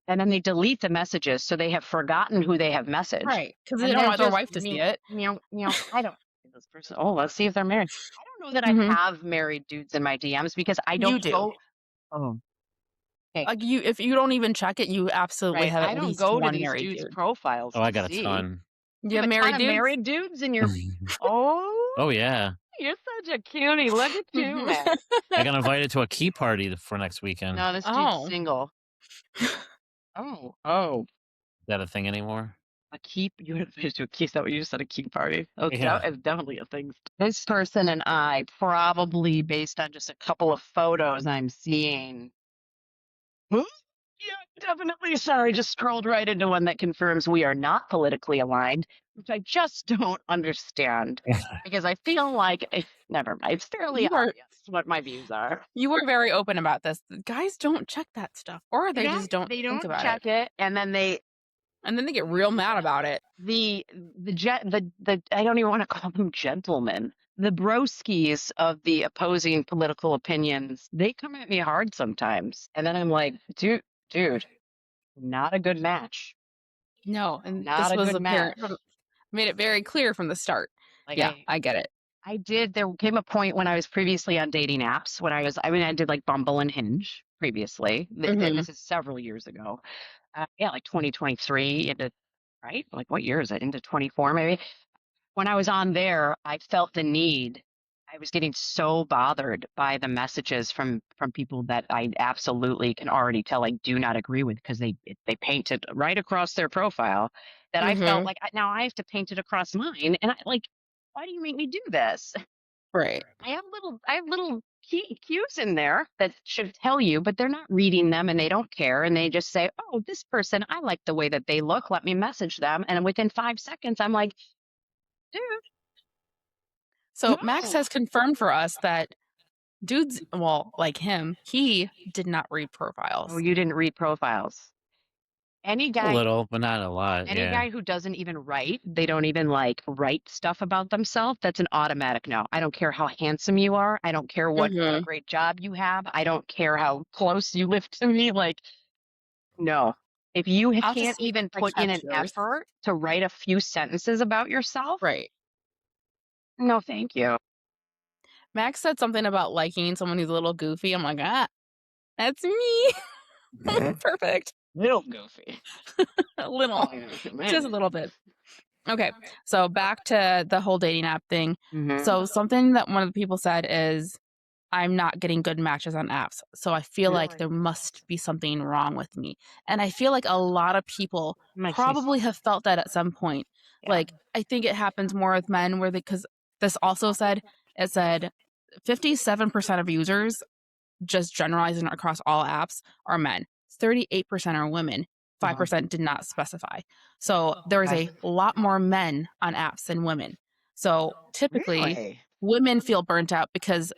S3: and then they delete the messages so they have forgotten who they have messaged.
S2: Right. Because
S3: And
S2: they don't
S3: they're
S2: want their
S3: just
S2: wife to see it.
S3: I don't this person. Oh, let's see if they're married. I don't know that I
S2: Mhm.
S3: have married dudes in my DMs because I
S2: You
S3: don't
S2: do.
S3: go. Oh, okay.
S2: Like if you don't even check it, you absolutely
S3: Right.
S2: have
S3: I
S2: at
S3: don't
S2: least
S3: go to
S2: one
S3: these
S2: married
S3: dudes'
S2: dude.
S3: profiles.
S1: Oh, I
S3: to
S1: got a
S3: see.
S1: ton.
S2: You have
S3: a ton
S2: married
S3: of
S2: dudes?
S3: married dudes in your. Oh,
S1: Oh yeah.
S3: You're such a cutie. Look at you, man.
S1: I got invited to a key party for next weekend. Is
S3: No, this dude's
S2: Oh.
S3: single. Oh.
S1: that a thing anymore?
S3: A keep you had to a key. Is that what you just said? A key party? Okay,
S1: Yeah.
S3: that is definitely a thing. This person and I, probably based on just a couple of photos I'm seeing. Huh? Yeah, definitely. Sorry, just scrolled right into one that confirms we are not politically aligned, which I just don't understand because I feel like never mind. It's fairly
S2: You are
S3: obvious what my views are.
S2: you were very open about this. Guys don't check that stuff, or they
S3: Yeah,
S2: just don't
S3: they
S2: think
S3: don't
S2: about it,
S3: check it, and then
S2: and then they get real mad about it.
S3: the I don't even want to call them gentlemen. The broskies of the opposing political opinions, they come at me hard sometimes. And then I'm like, dude, not a good match.
S2: No, and
S3: Not
S2: this
S3: a
S2: was
S3: good match.
S2: apparent. Made it very clear from the start.
S3: Like
S2: Yeah, I get it.
S3: there came a point when I was previously on dating apps when I did like Bumble and Hinge previously.
S2: Hmm.
S3: This is several years ago. Yeah, like 2023 into, right? Like what year is it? Into 24 maybe. When I was on there, I felt the need. I was getting so bothered by the messages from people that I absolutely can already tell I do not agree with because they paint it right across their profile that I felt
S2: Hmm.
S3: like now I have to paint it across mine, and I like, why do you make me do this?
S2: Right.
S3: I have little cues in there that should tell you, but they're not reading them and they don't care, and they just say, "Oh, this person, I like the way that they look. Let me message them." And within 5 seconds, I'm like, dude.
S2: So Max
S3: No.
S2: has confirmed for us that dudes, well, like him, he did not read
S3: Oh,
S2: profiles.
S3: you didn't read profiles. Any
S1: A
S3: guy,
S1: little, but not a lot.
S3: any
S1: Yeah.
S3: guy who doesn't even write, they don't even like write stuff about themselves, that's an automatic no. I don't care how handsome you are. I don't care what a
S2: Hmm.
S3: great job you have. I don't care how close you live to me. Like, no. If you
S2: I'll
S3: can't
S2: just say
S3: even
S2: I
S3: put in
S2: kept
S3: an
S2: yours.
S3: effort to write a few sentences about yourself,
S2: Right.
S3: no, thank you.
S2: Max said something about liking someone who's a little goofy. I'm like, that's me. Perfect.
S3: Little goofy.
S2: A little,
S3: Oh, yeah,
S2: just a
S3: man.
S2: little bit. Okay, so back to the whole dating app thing.
S3: Mm-hmm.
S2: So something that one of the people said is, I'm not getting good matches on apps. So I feel like
S3: Really?
S2: there must be something wrong with me. And I feel like a lot of people
S3: Makes me,
S2: probably have felt that at some point.
S3: yeah.
S2: Like, I think it happens more with men where because this also said, it said 57% of users, just generalizing across all apps, are men. 38% are women.
S3: Uh-huh.
S2: 5% did not specify. So there is
S3: Okay.
S2: a lot more men on apps than women. So typically,
S3: Really?
S2: women feel burnt out because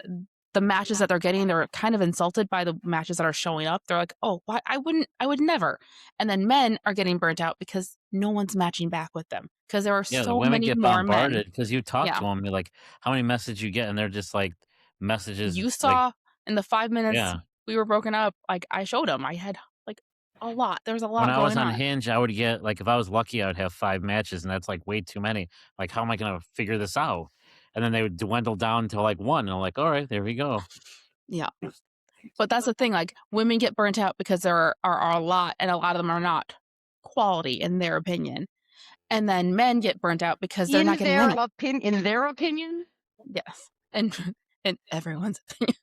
S2: the matches that they're getting, they're kind of insulted by the matches that are showing up. They're like, oh, why? I would never. And then men are getting burnt out because no one's matching back with them because there are
S1: Yeah, the
S2: so
S1: women
S2: many
S1: get
S2: more men.
S1: bombarded because you talk
S2: Yeah.
S1: to them, you're like, how many messages you get, and they're just like messages,
S2: You
S1: like,
S2: saw in the 5 minutes
S1: yeah.
S2: we were broken up, like I showed them. I had like a lot. There was a
S1: When
S2: lot
S1: I was
S2: going
S1: on
S2: on.
S1: Hinge, I would get like if I was lucky, I would have 5 matches, and that's like way too many. Like, how am I gonna figure this out? And then they would dwindle down to like 1, and I'm like, all right, there we go.
S2: Yeah. But that's the thing, like women get burnt out because there are a lot and a lot of them are not quality in their opinion. And then men get burnt out because they're not getting any.
S3: In their opinion?
S2: Yes. And in everyone's opinion.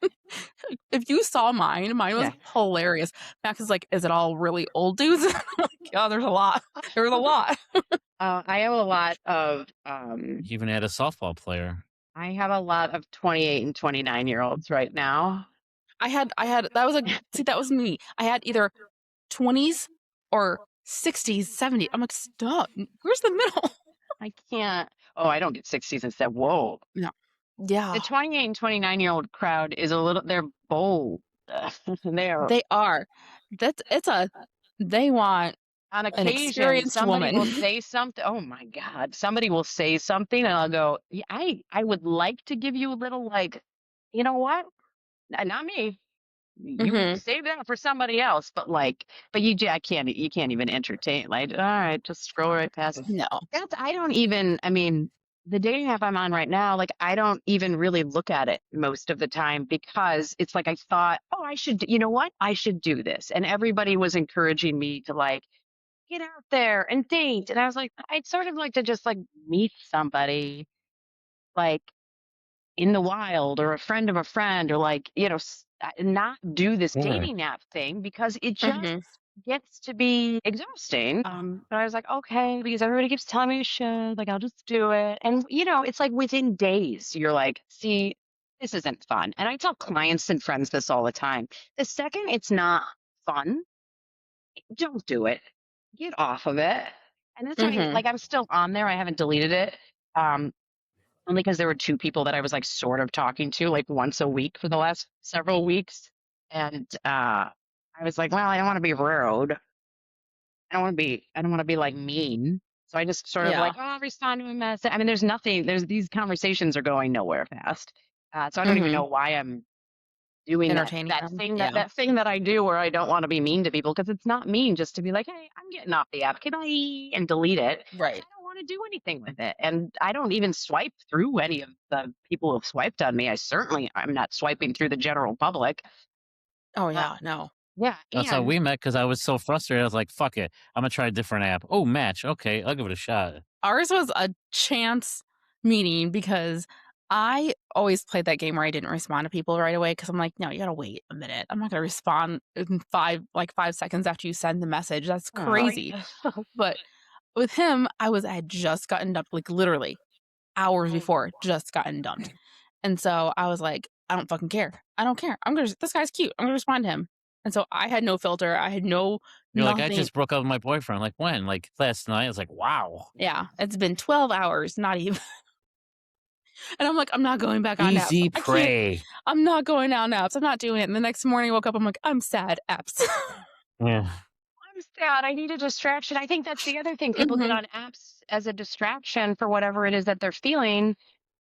S2: If you saw mine was
S3: Yeah.
S2: hilarious. Max is like, is it all really old dudes? I'm like, yeah, there's a lot. There was a lot.
S3: I have a lot of
S1: You even had a softball player.
S3: I have a lot of 28 and 29-year-olds right now.
S2: I had that was me. I had either 20s or 60s, 70s. I'm like, stop. Where's the middle?
S3: I can't. Oh, I don't get 60s and said, whoa.
S2: No. Yeah.
S3: The 28 and 29-year-old crowd is a little, they're bold. They're,
S2: They are. They want
S3: on
S2: an
S3: occasion,
S2: experienced
S3: somebody will
S2: woman.
S3: say something. Oh my God. Somebody will say something and I'll go, yeah, I would like to give you a little like, you know what? Not me. You
S2: Hmm.
S3: save that for somebody else, but like, but I can't, you can't even entertain. Like, all right, just scroll right past it.
S2: No.
S3: I don't even, I mean, the dating app I'm on right now, like, I don't even really look at it most of the time because it's like I thought, oh, you know what? I should do this. And everybody was encouraging me to like get out there and date. And I was like, I'd sort of like to just like meet somebody. Like, in the wild or a friend of a friend or like, not do this
S1: Yeah.
S3: dating app thing because it just
S2: Hmm.
S3: gets to be exhausting. But I was like, okay, because everybody keeps telling me you should, like, I'll just do it. And, it's like within days, you're like, see, this isn't fun. And I tell clients and friends this all the time. The second it's not fun, don't do it. Get off of it. And that's why,
S2: Hmm.
S3: like, I'm still on there. I haven't deleted it. Um, Only because there were 2 people that I was, like, sort of talking to, like, once a week for the last several weeks, and, I was like, "Well, I don't wanna be rude. I don't wanna be, like, mean." So I just sort of
S2: Yeah.
S3: like, "Oh, I'll respond to a message." I mean, there's these conversations are going nowhere fast. So I don't even
S2: Hmm.
S3: know why I'm doing that
S2: Entertaining
S3: that
S2: them.
S3: thing that
S2: Yeah.
S3: that thing that I do where I don't wanna be mean to people because it's not mean just to be like, "Hey, I'm getting off the app. Okay, bye," and delete it because
S2: Right.
S3: I don't wanna do anything with it, and I don't even swipe through any of the people who have swiped on me. I'm not swiping through the general public.
S2: Oh
S3: Uh,
S2: yeah. No.
S3: yeah,
S1: That's how
S3: and
S1: we met because I was so frustrated. I was like, "Fuck it, I'm gonna try a different app." Oh, Match. Okay, I'll give it a shot.
S2: Ours was a chance meeting because I always played that game where I didn't respond to people right away because I'm like, no, you gotta wait a minute. I'm not gonna respond in 5 seconds after you send the message. That's
S3: oh,
S2: crazy. But with him, I had just gotten dumped, like literally hours before, just gotten dumped. And so I was like, I don't fucking care. I don't care. This guy's cute. I'm gonna respond to him. And so I had no filter. I had no
S1: You're like, "I
S2: nothing.
S1: just broke up with my boyfriend." Like, "When?" Like, last night. I was like, "Wow."
S2: Yeah, it's been 12 hours, not even. And I'm like, I'm not going back on apps.
S1: Easy
S2: I can't.
S1: prey.
S2: I'm not going on apps. I'm not doing it. And the next morning I woke up, I'm like, I'm sad. Apps.
S1: Yeah.
S3: I'm sad. I need a distraction. I think that's the other thing. People get
S2: Hmm.
S3: on apps as a distraction for whatever it is that they're feeling,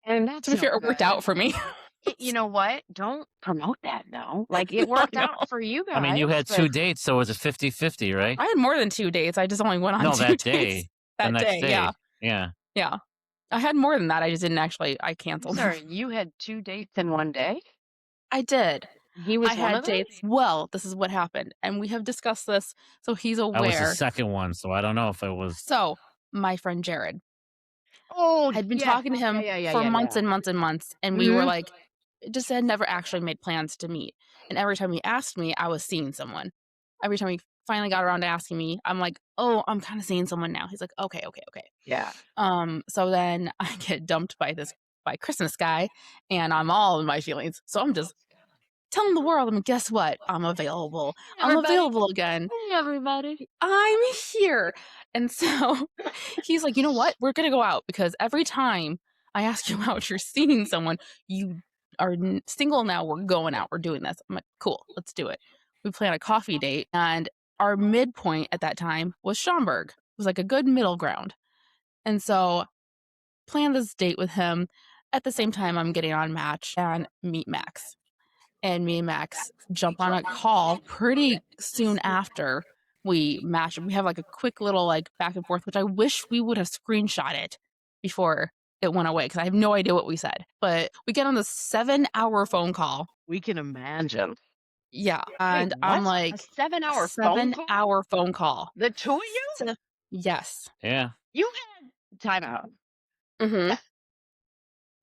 S3: and
S2: To
S3: that's
S2: be fair,
S3: no
S2: it worked
S3: good.
S2: out for me.
S3: You know what? Don't promote that though. Like it
S2: I
S3: worked
S2: know.
S3: out for you
S1: I mean, you
S3: guys,
S1: had
S3: but
S1: 2 dates, so it was a 50-50, right?
S2: I had more than 2 dates. I just only went on
S1: No,
S2: two
S1: that
S2: dates
S1: day. The
S2: that
S1: next
S2: day. Yeah.
S1: day. Yeah.
S2: Yeah. I had more than that. I just didn't actually, I
S3: I'm
S2: canceled them.
S3: sorry, you had 2 dates in one day?
S2: I did.
S3: He
S2: I
S3: was one
S2: had
S3: of them?
S2: dates. Well, this is what happened. And we have discussed this. So he's
S1: I was the
S2: aware.
S1: second one, so I don't know if it was
S2: So my friend Jared,
S3: Oh,
S2: had been
S3: yes.
S2: talking to
S3: Yeah,
S2: him
S3: yeah, yeah,
S2: for
S3: yeah,
S2: months
S3: yeah.
S2: and months and months. And we were
S3: Mhm.
S2: like, just had never actually made plans to meet. And every time he asked me, I was seeing someone. Every time he finally got around to asking me, I'm like, oh, I'm kind of seeing someone now. He's like, okay, okay, okay.
S3: Yeah.
S2: So then I get dumped by Christmas guy, and I'm all in my feelings. So I'm just telling the world, I mean, guess what? I'm available. I'm
S3: Everybody.
S2: available again.
S3: Hey, everybody.
S2: I'm here. And so he's like, you know what? We're gonna go out because every time I ask you out, you're seeing someone. You are single now. We're going out. We're doing this. I'm like, cool, let's do it. We plan a coffee date, and our midpoint at that time was Schaumburg. It was like a good middle ground. And so plan this date with him. At the same time, I'm getting on Match and meet Max. And me and Max jump on a call pretty soon after we match. We have like a quick little like back and forth, which I wish we would have screenshot it before it went away because I have no idea what we said. But we get on the 7 hour phone call.
S3: We can imagine.
S2: Yeah.
S3: Wait,
S2: And I'm
S3: what? A
S2: like,
S3: 7-hour phone
S2: seven
S3: call?
S2: hour phone call.
S3: The 2 of you?
S2: So, yes.
S1: yeah.
S3: You had timeout.
S2: Mm-hmm.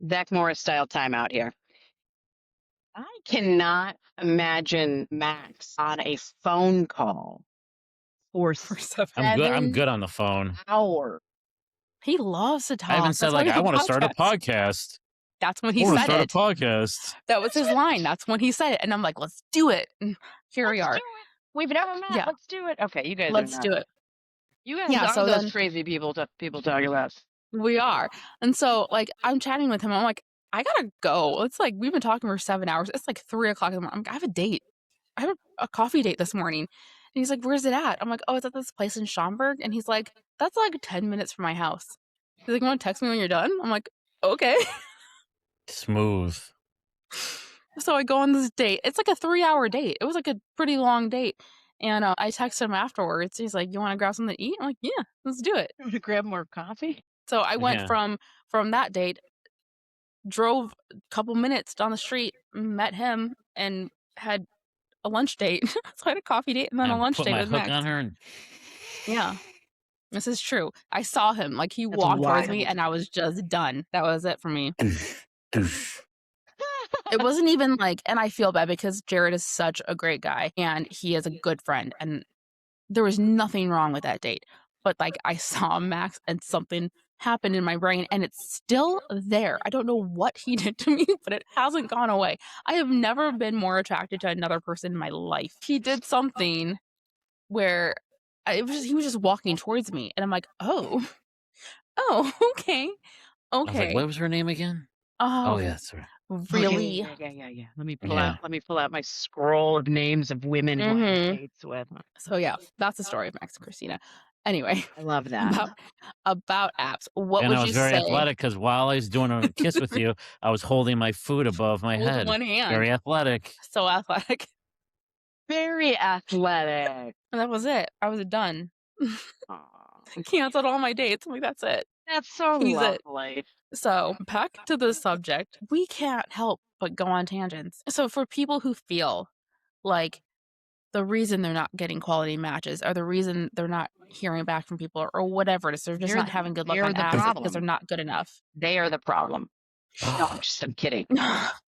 S3: Zach Morris style timeout here. I cannot imagine Max on a phone call for
S2: For 7.
S1: I'm
S3: 7
S1: good on the phone.
S3: hours.
S2: He loves to
S1: I even
S2: talk.
S1: said,
S2: That's why
S1: like,
S2: we
S1: "I
S2: have a
S1: wanna start a
S2: podcast.
S1: podcast.
S2: That's when
S1: I
S2: he
S1: wanna
S2: said
S1: start a
S2: it.
S1: podcast."
S2: That was his line. That's when he said it. And I'm like, let's do it. And here we
S3: Let's do
S2: are.
S3: it. We've never met.
S2: Yeah,
S3: Let's do it. Okay, you guys are
S2: let's do
S3: nuts.
S2: it.
S3: You guys
S2: Yeah,
S3: are
S2: so
S3: those
S2: then
S3: crazy people people talking about.
S2: we are. And so, like, I'm chatting with him. I'm like, I gotta go. It's like, we've been talking for 7 hours. It's like 3 o'clock in the morning. I'm like, I have a date. I have a coffee date this morning. And he's like, where's it at? I'm like, oh, it's at this place in Schaumburg. And he's like, that's like 10 minutes from my house. He's like, you want to text me when you're done? I'm like, okay.
S1: Smooth.
S2: So I go on this date. It's like a 3 hour date. It was like a pretty long date. And I text him afterwards. He's like, you want to grab something to eat? I'm like, yeah, let's do it.
S3: You want to grab more coffee?
S2: So I went
S1: Yeah.
S2: from that date, drove a couple minutes down the street, met him, and had a lunch date. So I had a coffee date and then a
S1: And
S2: lunch
S1: put
S2: date
S1: my
S2: with
S1: hook
S2: Max.
S1: on her and
S2: Yeah, this is true. I saw him. Like he
S3: That's
S2: walked towards me
S3: wild.
S2: and I was just done. That was it for me.
S1: doosh.
S2: It wasn't even like, and I feel bad because Jared is such a great guy and he is a good friend, and there was nothing wrong with that date. But, like, I saw Max and something happened in my brain and it's still there. I don't know what he did to me, but it hasn't gone away. I have never been more attracted to another person in my life. He did something where he was just walking towards me and I'm like, "Oh, oh, okay,
S1: I was like,
S2: okay."
S1: "What was her name again?" Oh,
S2: Oh,
S1: yeah, that's right.
S3: Oh yeah,
S2: really?
S3: yeah, yeah, yeah, yeah.
S1: Yeah.
S3: Let me pull out my scroll of names of women who I had
S2: Mhm.
S3: dates with.
S2: So, yeah, that's the story of Max and Christina. Anyway,
S3: I love that.
S2: about apps, what
S1: And I
S2: would
S1: was
S2: you
S1: very
S2: say
S1: athletic because while I was doing a kiss with you, I was holding my food above my
S2: with
S1: head.
S2: one hand?
S1: Very athletic.
S2: So athletic.
S3: Very athletic.
S2: And that was it. I was done.
S3: Aw,
S2: Canceled all my dates. I'm like, "That's it.
S3: that's so
S2: He's it."
S3: lovely.
S2: So, back to the subject, we can't help but go on tangents. So, for people who feel like the reason they're not getting quality matches or the reason they're not hearing back from people or whatever it is, they're just not having good luck
S3: They're
S2: on
S3: the
S2: apps because they're
S3: problem.
S2: not good enough.
S3: They are the problem. No, I'm kidding.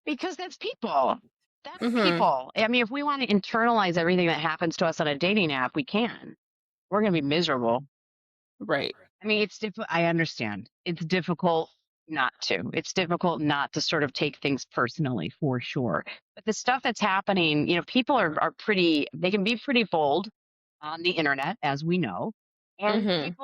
S3: Because that's people. That's
S2: Mhm.
S3: people. I mean, if we want to internalize everything that happens to us on a dating app, we can. We're going to be miserable.
S2: Right.
S3: I mean, it's difficult. I understand. It's difficult not to. It's difficult not to sort of take things personally for sure. But the stuff that's happening, people are pretty, they can be pretty bold on the internet, as we know. And
S2: Mhm.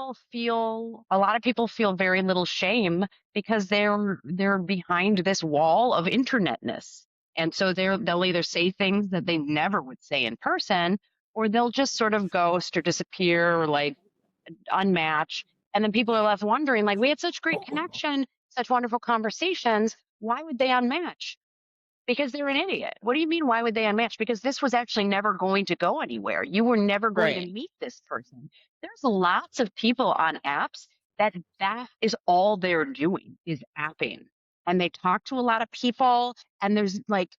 S3: a lot of people feel very little shame because they're behind this wall of internetness. And so they'll either say things that they never would say in person, or they'll just sort of ghost or disappear or like unmatch. And then people are left wondering, like, we had such great connection, such wonderful conversations. Why would they unmatch? Because they're an idiot. What do you mean, why would they unmatch? Because this was actually never going to go anywhere. You were never going to
S2: Right.
S3: meet this person. There's lots of people on apps that is all they're doing is apping. And they talk to a lot of people. And there's like,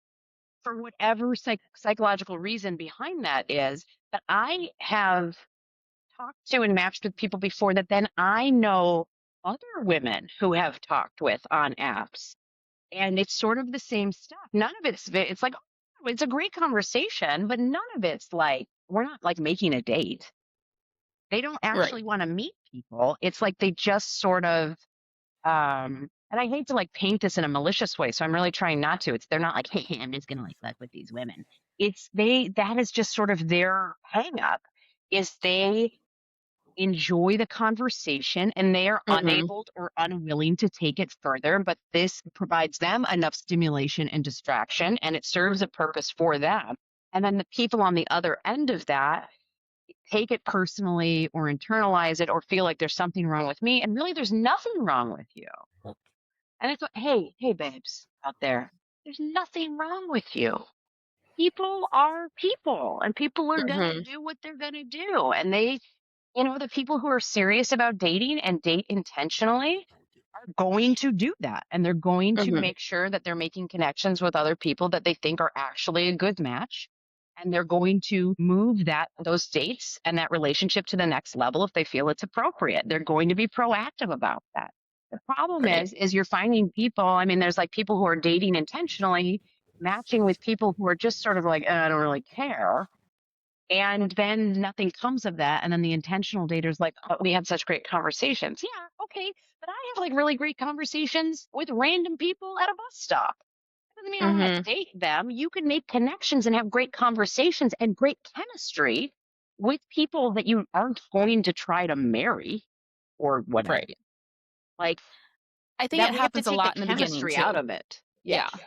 S3: for whatever psychological reason behind that is, that I have talked to and matched with people before that then I know other women who have talked with on apps. And it's sort of the same stuff. None of it's like, oh, it's a great conversation, but none of it's like, we're not like making a date. They don't
S2: Right.
S3: actually want to meet people. It's like they just sort of, and I hate to like paint this in a malicious way. So I'm really trying not to. They're not like, hey, I'm just going to like fuck with these women. That is just sort of their hang up is they enjoy the conversation and they are
S2: Mhm.
S3: unable or unwilling to take it further. But this provides them enough stimulation and distraction, and it serves a purpose for them. And then the people on the other end of that take it personally or internalize it or feel like there's something wrong with me. And really, there's nothing wrong with you. And it's, hey, babes out there, there's nothing wrong with you. People are people and people are going to
S2: Mhm.
S3: do what they're going to do. And the people who are serious about dating and date intentionally are going to do that. And they're going to
S2: Mhm.
S3: make sure that they're making connections with other people that they think are actually a good match. And they're going to move those dates and that relationship to the next level if they feel it's appropriate. They're going to be proactive about that. The problem
S2: Right.
S3: is you're finding people. I mean, there's like people who are dating intentionally, matching with people who are just sort of like, I don't really care, and then nothing comes of that. And then the intentional dater's like, oh, we had such great conversations. Yeah, okay. But I have like really great conversations with random people at a bus stop. Doesn't mean I want to
S2: Mhm.
S3: date them. You can make connections and have great conversations and great chemistry with people that you aren't going to try to marry or whatever.
S2: Right.
S3: Like
S2: I think
S3: that,
S2: it
S3: we have to
S2: happens a
S3: take the
S2: lot in the beginning
S3: chemistry
S2: too.
S3: out of it. Yeah.
S2: Yeah.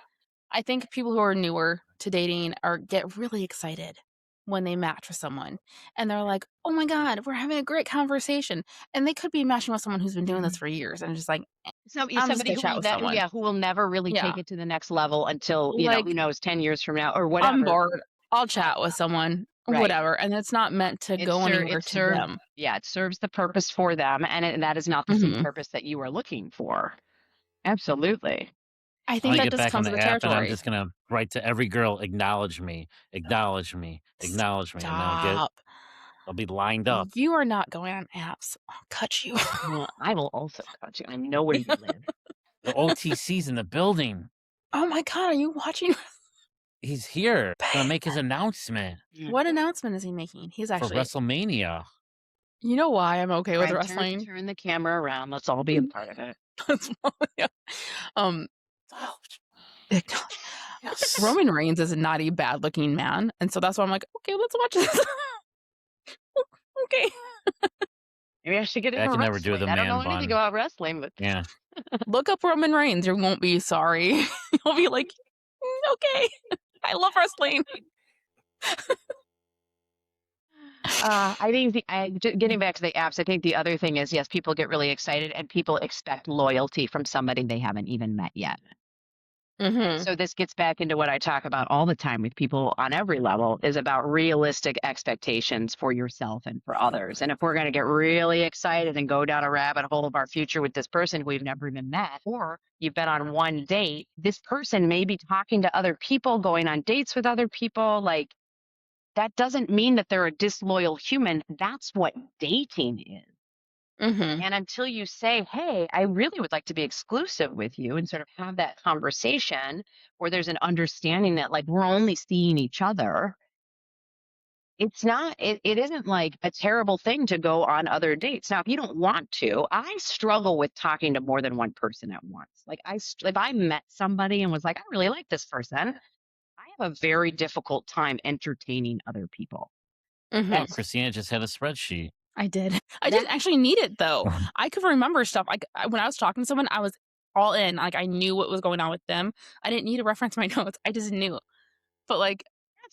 S2: I think people who are newer to dating are get really excited when they match with someone and they're like, "Oh my god, we're having a great conversation." And they could be matching with someone who's been doing this for years and just like,
S3: So
S2: "I'm just
S3: somebody
S2: gonna chat with someone."
S3: who will never really
S2: Yeah.
S3: take it to the next level until, who
S2: Like,
S3: knows, 10 years from now or
S2: I'm
S3: whatever.
S2: bored. I'll chat with someone,
S3: Right.
S2: whatever, and it's not meant to go anywhere
S3: It
S2: to
S3: serves,
S2: them.
S3: yeah, it serves the purpose for them. And that is not the same
S2: Mhm.
S3: purpose that you are looking for. Absolutely.
S2: I
S1: I'm
S2: think
S1: gonna
S2: that
S1: get
S2: just
S1: back on
S2: comes with
S1: the
S2: the
S1: app and I'm
S2: territory.
S1: just gonna write to every girl, "Acknowledge me, acknowledge me, acknowledge me," and then
S2: Stop.
S1: I'll be lined up.
S2: You are not going on apps. I'll cut you.
S3: I will also cut you. I know where you live.
S1: The OTC's in the building.
S2: Oh my God, are you watching?
S1: He's here. Gonna make his announcement
S2: What announcement is he making? He's
S1: for
S2: actually,
S1: WrestleMania.
S2: you know why I'm okay with
S3: Right,
S2: wrestling?
S3: turn the camera around. Let's all be a part of it.
S2: Yeah. Um,
S1: Oh,
S2: Roman Reigns is not a bad looking man. And so that's why I'm like, okay, let's watch this. Okay.
S3: Maybe I should get
S1: I
S3: into
S1: can never do
S3: wrestling.
S1: the
S3: I don't know
S1: man
S3: anything
S1: bun.
S3: about wrestling, but
S1: Yeah.
S2: Look up Roman Reigns. You won't be sorry. You'll be like, okay. I love wrestling.
S3: I think getting back to the apps, I think the other thing is, yes, people get really excited and people expect loyalty from somebody they haven't even met yet. And so this gets back into what I talk about all the time with people on every level is about realistic expectations for yourself and for others. And if we're going to get really excited and go down a rabbit hole of our future with this person we've never even met, or you've been on one date, this person may be talking to other people, going on dates with other people. Like, that doesn't mean that they're a disloyal human. That's what dating is. And until you say, hey, I really would like to be exclusive with you and sort of have that conversation where there's an understanding that like we're only seeing each other, it isn't like a terrible thing to go on other dates. Now, if you don't want to, I struggle with talking to more than one person at once. Like if I met somebody and was like, I really like this person, I have a very difficult time entertaining other people.
S1: Oh, Christina just had a spreadsheet.
S2: I did. I didn't actually need it though. I could remember stuff. Like when I was talking to someone, I was all in. Like I knew what was going on with them. I didn't need to reference my notes. I just knew. But like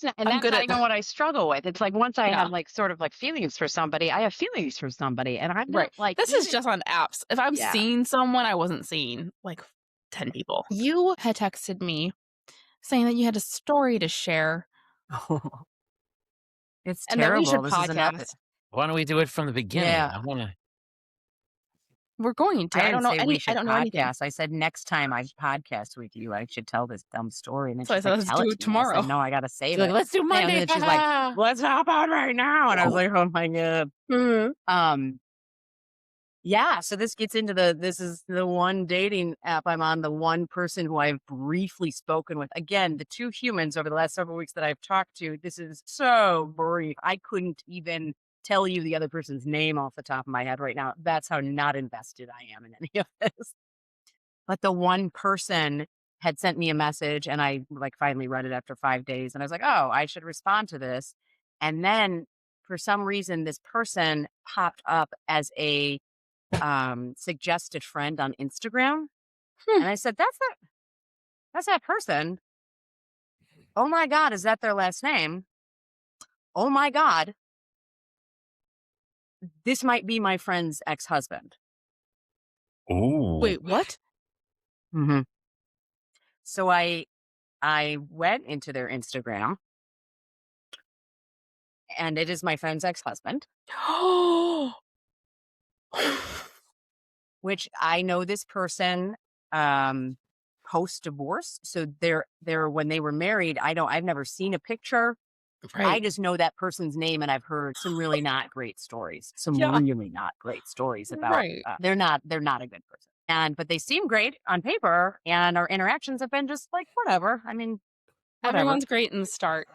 S2: I'm
S3: that's
S2: good
S3: not
S2: at
S3: even what I struggle with. It's like once I
S2: yeah.
S3: have like sort of like feelings for somebody, I have feelings for somebody, and I'm not
S2: Right.
S3: like
S2: This is just on apps. If I'm
S3: Yeah.
S2: seeing someone, I wasn't seeing like 10 people. You had texted me saying that you had a story to share
S4: It's
S2: and that we should
S4: terrible. This is another.
S2: podcast.
S1: Why don't we do it from the beginning?
S4: Yeah.
S1: I wanna
S2: We're going to.
S4: I
S2: I
S4: didn't
S2: don't know
S4: say we
S2: any. I
S4: should
S2: don't know anything.
S4: podcast. I said next time I podcast with you, I should tell this dumb story. And then
S2: So I
S4: she's
S2: said,
S4: like,
S2: let's
S4: tell
S2: do
S4: it
S2: it
S4: to me. I
S2: tomorrow.
S4: said, no, I got to save
S1: She's like,
S4: it.
S1: let's do
S4: And
S1: Monday.
S4: then she's like, let's hop on right now. And I was like, oh my God. Yeah. So this gets into this is the one dating app I'm on, the one person who I've briefly spoken with. Again, the two humans over the last several weeks that I've talked to, this is so brief. I couldn't even tell you the other person's name off the top of my head right now. That's how not invested I am in any of this. But the one person had sent me a message and I like finally read it after 5 days. And I was like, oh, I should respond to this. And then for some reason, this person popped up as a suggested friend on Instagram. And I said, that's that person. Oh my God, is that their last name? Oh my God. This might be my friend's ex-husband.
S1: Ooh.
S2: Wait, what?
S4: So I went into their Instagram and it is my friend's ex-husband, which I know this person post-divorce. So they're when they were married, I've never seen a picture. I
S2: Right.
S4: just know that person's name and I've heard some really not great stories. Some
S2: Yeah.
S4: really not great stories about
S2: Right.
S4: they're not a good person. But they seem great on paper and our interactions have been just like whatever. I mean, whatever.
S2: Everyone's great in the start.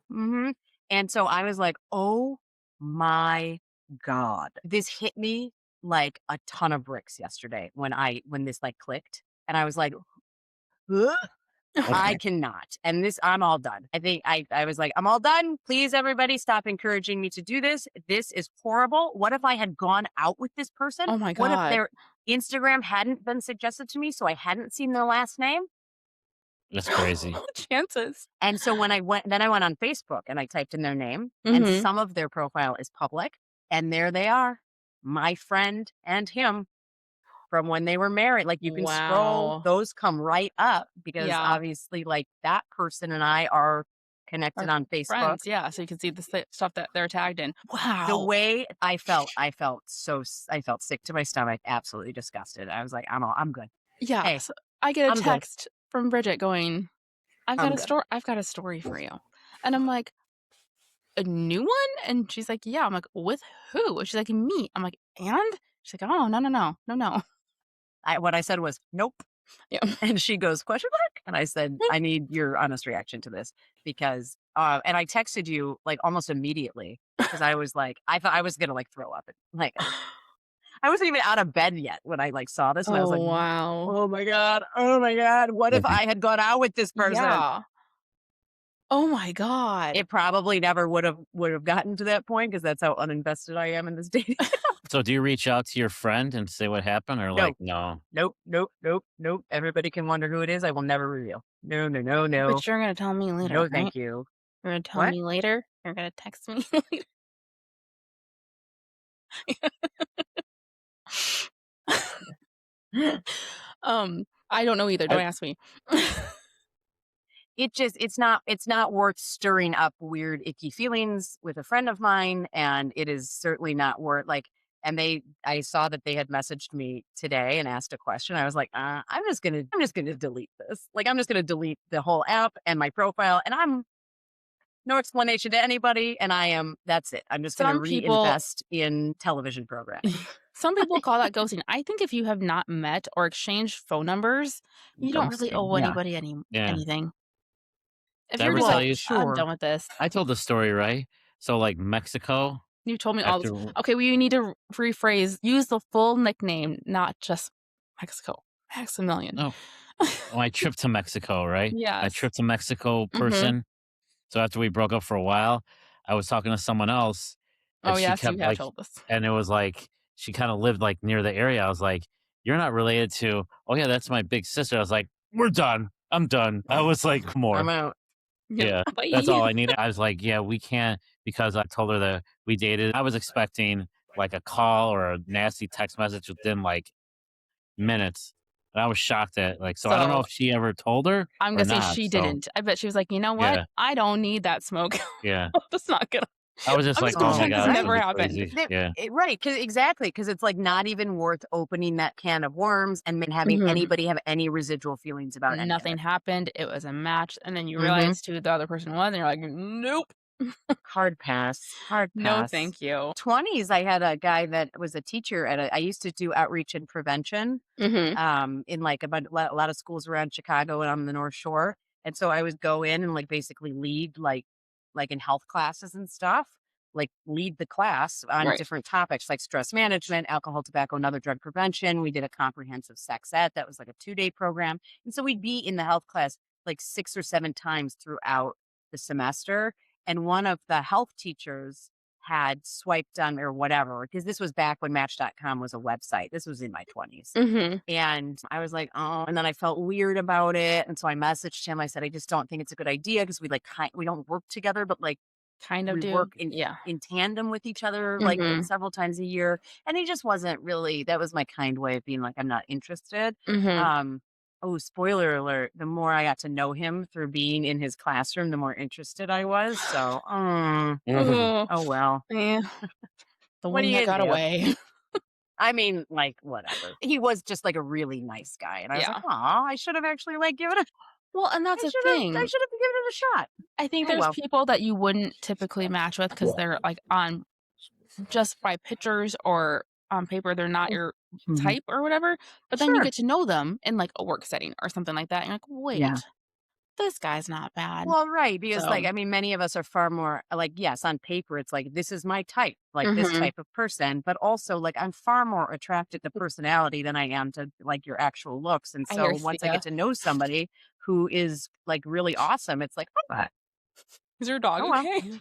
S4: And so I was like, oh my God. This hit me like a ton of bricks yesterday when this like clicked. And I was like, "Huh? I cannot. And I'm all done. I think I was like, I'm all done. Please, everybody, stop encouraging me to do this. This is horrible. What if I had gone out with this person?
S2: Oh my
S4: What if
S2: God.
S4: their Instagram hadn't been suggested to me, so I hadn't seen their last name?
S1: That's crazy.
S2: Chances.
S4: And so when I went on Facebook and I typed in their name and some of their profile is public and there they are, my friend and him from when they were married. Like you can scroll,
S2: Wow.
S4: those come right up because
S2: Yeah.
S4: obviously like that person and I are connected on Facebook.
S2: Friends, yeah. So you can see the stuff that they're tagged in. Wow.
S4: The way I felt sick to my stomach, absolutely disgusted. I was like, I'm good.
S2: Yeah.
S4: Hey,
S2: So I get a
S4: I'm good.
S2: text from Bridget going, I've
S4: I'm
S2: got a
S4: good.
S2: story. I've got a story for you. And I'm like, a new one? And she's like, yeah. I'm like, with who? And she's like, me. I'm like, and? She's like, oh, no.
S4: What I said was, nope.
S2: Yeah.
S4: And she goes, question mark? And I said, I need your honest reaction to this because, and I texted you like almost immediately because I was like, I thought I was going to like throw up. Like, I wasn't even out of bed yet when I like saw this and I was like,
S2: Oh, wow.
S4: oh my God. Oh my God. What if I had gone out with this person?
S2: Yeah. Oh my god.
S4: It probably never would have gotten to that point because that's how uninvested I am in this dating.
S1: So do you reach out to your friend and say what happened or
S4: No,
S1: like, no?
S4: nope, nope, nope, nope. Everybody can wonder who it is. I will never reveal. No, no, no, no.
S2: But you're gonna tell me later,
S4: No,
S2: right?
S4: thank you.
S2: You're gonna tell
S4: What?
S2: me later? You're gonna text me later? I don't know either. Don't
S1: I
S2: ask me.
S4: It's not worth stirring up weird icky feelings with a friend of mine, and it is certainly not worth like. And I saw that they had messaged me today and asked a question. I was like, I'm just gonna delete this. Like, I'm just gonna delete the whole app and my profile, and I'm no explanation to anybody. And that's it. I'm just gonna
S2: Some people
S4: reinvest in television programming.
S2: some people call that ghosting. I think if you have not met or exchanged phone numbers, you don't really
S4: Ghosting,
S2: owe
S4: yeah.
S2: anybody
S1: yeah.
S2: anything. If
S1: Did I
S2: you're
S1: ever
S2: just
S1: tell
S2: like,
S4: Well,
S1: you?
S2: "I'm
S4: sure.
S2: done with this,"
S1: I told the story, right? So like Mexico
S2: you told me all this.
S1: after
S2: Okay, we need to rephrase. Use the full nickname, not just Mexico. Maximilian.
S1: no, my trip to Mexico, right? My
S2: Yes.
S1: trip to Mexico
S2: Mhm.
S1: person. So after we broke up for a while, I was talking to someone else
S2: Oh,
S1: and she
S2: yes, you
S1: kept
S2: have
S1: like
S2: told us.
S1: and it was like she kind of lived like near the area. I was like, "You're not related to." Oh yeah, that's my big sister. I was like, "We're done. I'm done." I was like,
S4: I'm
S1: "More."
S4: out.
S2: Yep.
S1: Yeah. That's
S2: Bye.
S1: all I needed. I was like, "Yeah, we can't," because I told her that we dated. I was expecting like a call or a nasty text message within like minutes. And I was shocked at like so I don't know
S2: So,
S1: if she ever told her
S2: I'm
S1: or
S2: gonna say
S1: not.
S2: she
S1: So
S2: didn't. I bet she was like, "You know what?
S1: yeah,
S2: I don't need that smoke.
S1: yeah.
S2: I'm just not gonna
S1: I was just
S2: I'm
S1: like,
S2: just gonna
S1: "Oh my
S2: pretend this
S1: god, that's
S4: Right.
S2: never
S1: really
S2: happened."
S1: crazy." Yeah.
S4: Right, because it's like not even worth opening that can of worms and then having
S2: Mhm.
S4: anybody have any residual feelings about any of
S2: Nothing
S4: it.
S2: happened. It was a match, and then you
S4: Mhm.
S2: realize who the other person was, and you're like, "Nope.
S4: Hard pass. Hard
S2: No,
S4: pass.
S2: thank you."
S4: 20s, I had a guy that was a teacher I used to do outreach and prevention
S2: Mhm.
S4: in like a lot of schools around Chicago and on the North Shore. And so I would go in and like basically lead like in health classes and stuff, like lead the class on
S2: Right.
S4: different topics like stress management, alcohol, tobacco, and other drug prevention. We did a comprehensive sex ed that was like a 2-day program. And so we'd be in the health class like 6 or 7 times throughout the semester. And one of the health teachers had swiped on or whatever, because this was back when Match.com was a website. This was in my 20s.
S2: Mhm.
S4: And I was like, oh, and then I felt weird about it. And so I messaged him. I said, I just don't think it's a good idea because we don't work together, but like
S2: Kind of
S4: we
S2: do.
S4: work in
S2: Yeah.
S4: in tandem with each other like
S2: Mhm.
S4: several times a year. And he just wasn't really that was my kind way of being like, I'm not interested.
S2: Mhm.
S4: Um, oh, spoiler alert, the more I got to know him through being in his classroom, the more interested I was. So
S2: Oh,
S4: oh well.
S2: yeah. The
S4: What do
S2: one that
S4: you
S2: got
S4: do?
S2: away.
S4: I mean, like, whatever. He was just like a really nice guy. And I was like,
S2: Yeah.
S4: oh, I should have actually like given it
S2: Well, and that's
S4: I
S2: the
S4: should have I
S2: thing.
S4: should have given it a shot.
S2: I think
S4: Oh
S2: there's
S4: well.
S2: people that you wouldn't typically match with because they're, like, on just by pictures or on paper, they're not your
S4: Mhm.
S2: type or whatever, but then you
S4: Sure.
S2: get to know them in, like, a work setting or something like that, and you're like,
S4: Yeah.
S2: "Wait, this guy's not bad."
S4: Well, right, because,
S2: So
S4: like, I mean, many of us are far more like, yes, on paper, it's like, this is my type, like, this
S2: Mhm.
S4: type of person, but also, like, I'm far more attracted to personality than I am to, like, your actual looks, and
S2: I
S4: so
S2: hear
S4: once I
S2: ya.
S4: get to know somebody who is, like, really awesome, it's like,
S2: Is your dog
S4: oh, well.
S2: okay?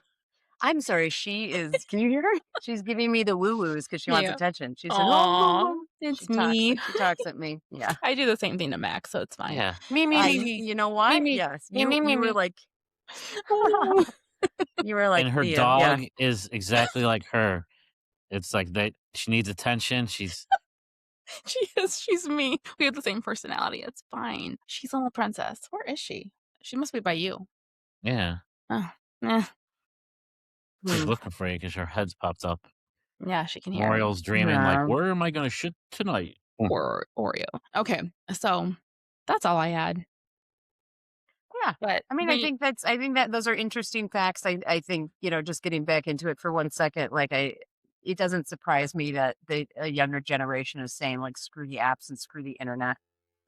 S4: I'm sorry, she is can you hear her? She's giving me the woo-woos because she wants
S2: Yeah.
S4: attention. She's like, "Oh, woo,
S2: Aw,
S4: woo."
S2: it's me.
S4: She talks at me. Yeah.
S2: I do the same thing to Max, so it's fine.
S1: Yeah.
S3: Me, me, me, me.
S4: You know
S3: Me,
S4: what?
S3: me.
S4: Yes.
S3: Me, me, me,
S4: You were
S3: me.
S4: like
S2: Ooh.
S4: you were like,
S1: And her
S4: yeah, yeah.
S1: dog is exactly like her. It's like that she needs attention. She's
S2: She's me. We have the same personality, it's fine. She's a little princess. Where is she? She must be by you.
S1: yeah.
S2: Oh, eh,
S1: She's
S4: Hmm.
S1: looking for you because her head's popped up.
S2: yeah, she can hear me.
S1: Moriel's dreaming like,
S4: Yeah.
S1: "Where am I gonna shit tonight?"
S2: Or Oreo. Okay, so that's all I had,
S4: Yeah.
S2: but
S4: I mean, I think that those are interesting facts. I think, just getting back into it for 1 second, like it doesn't surprise me that a younger generation is saying like screw the apps and screw the internet.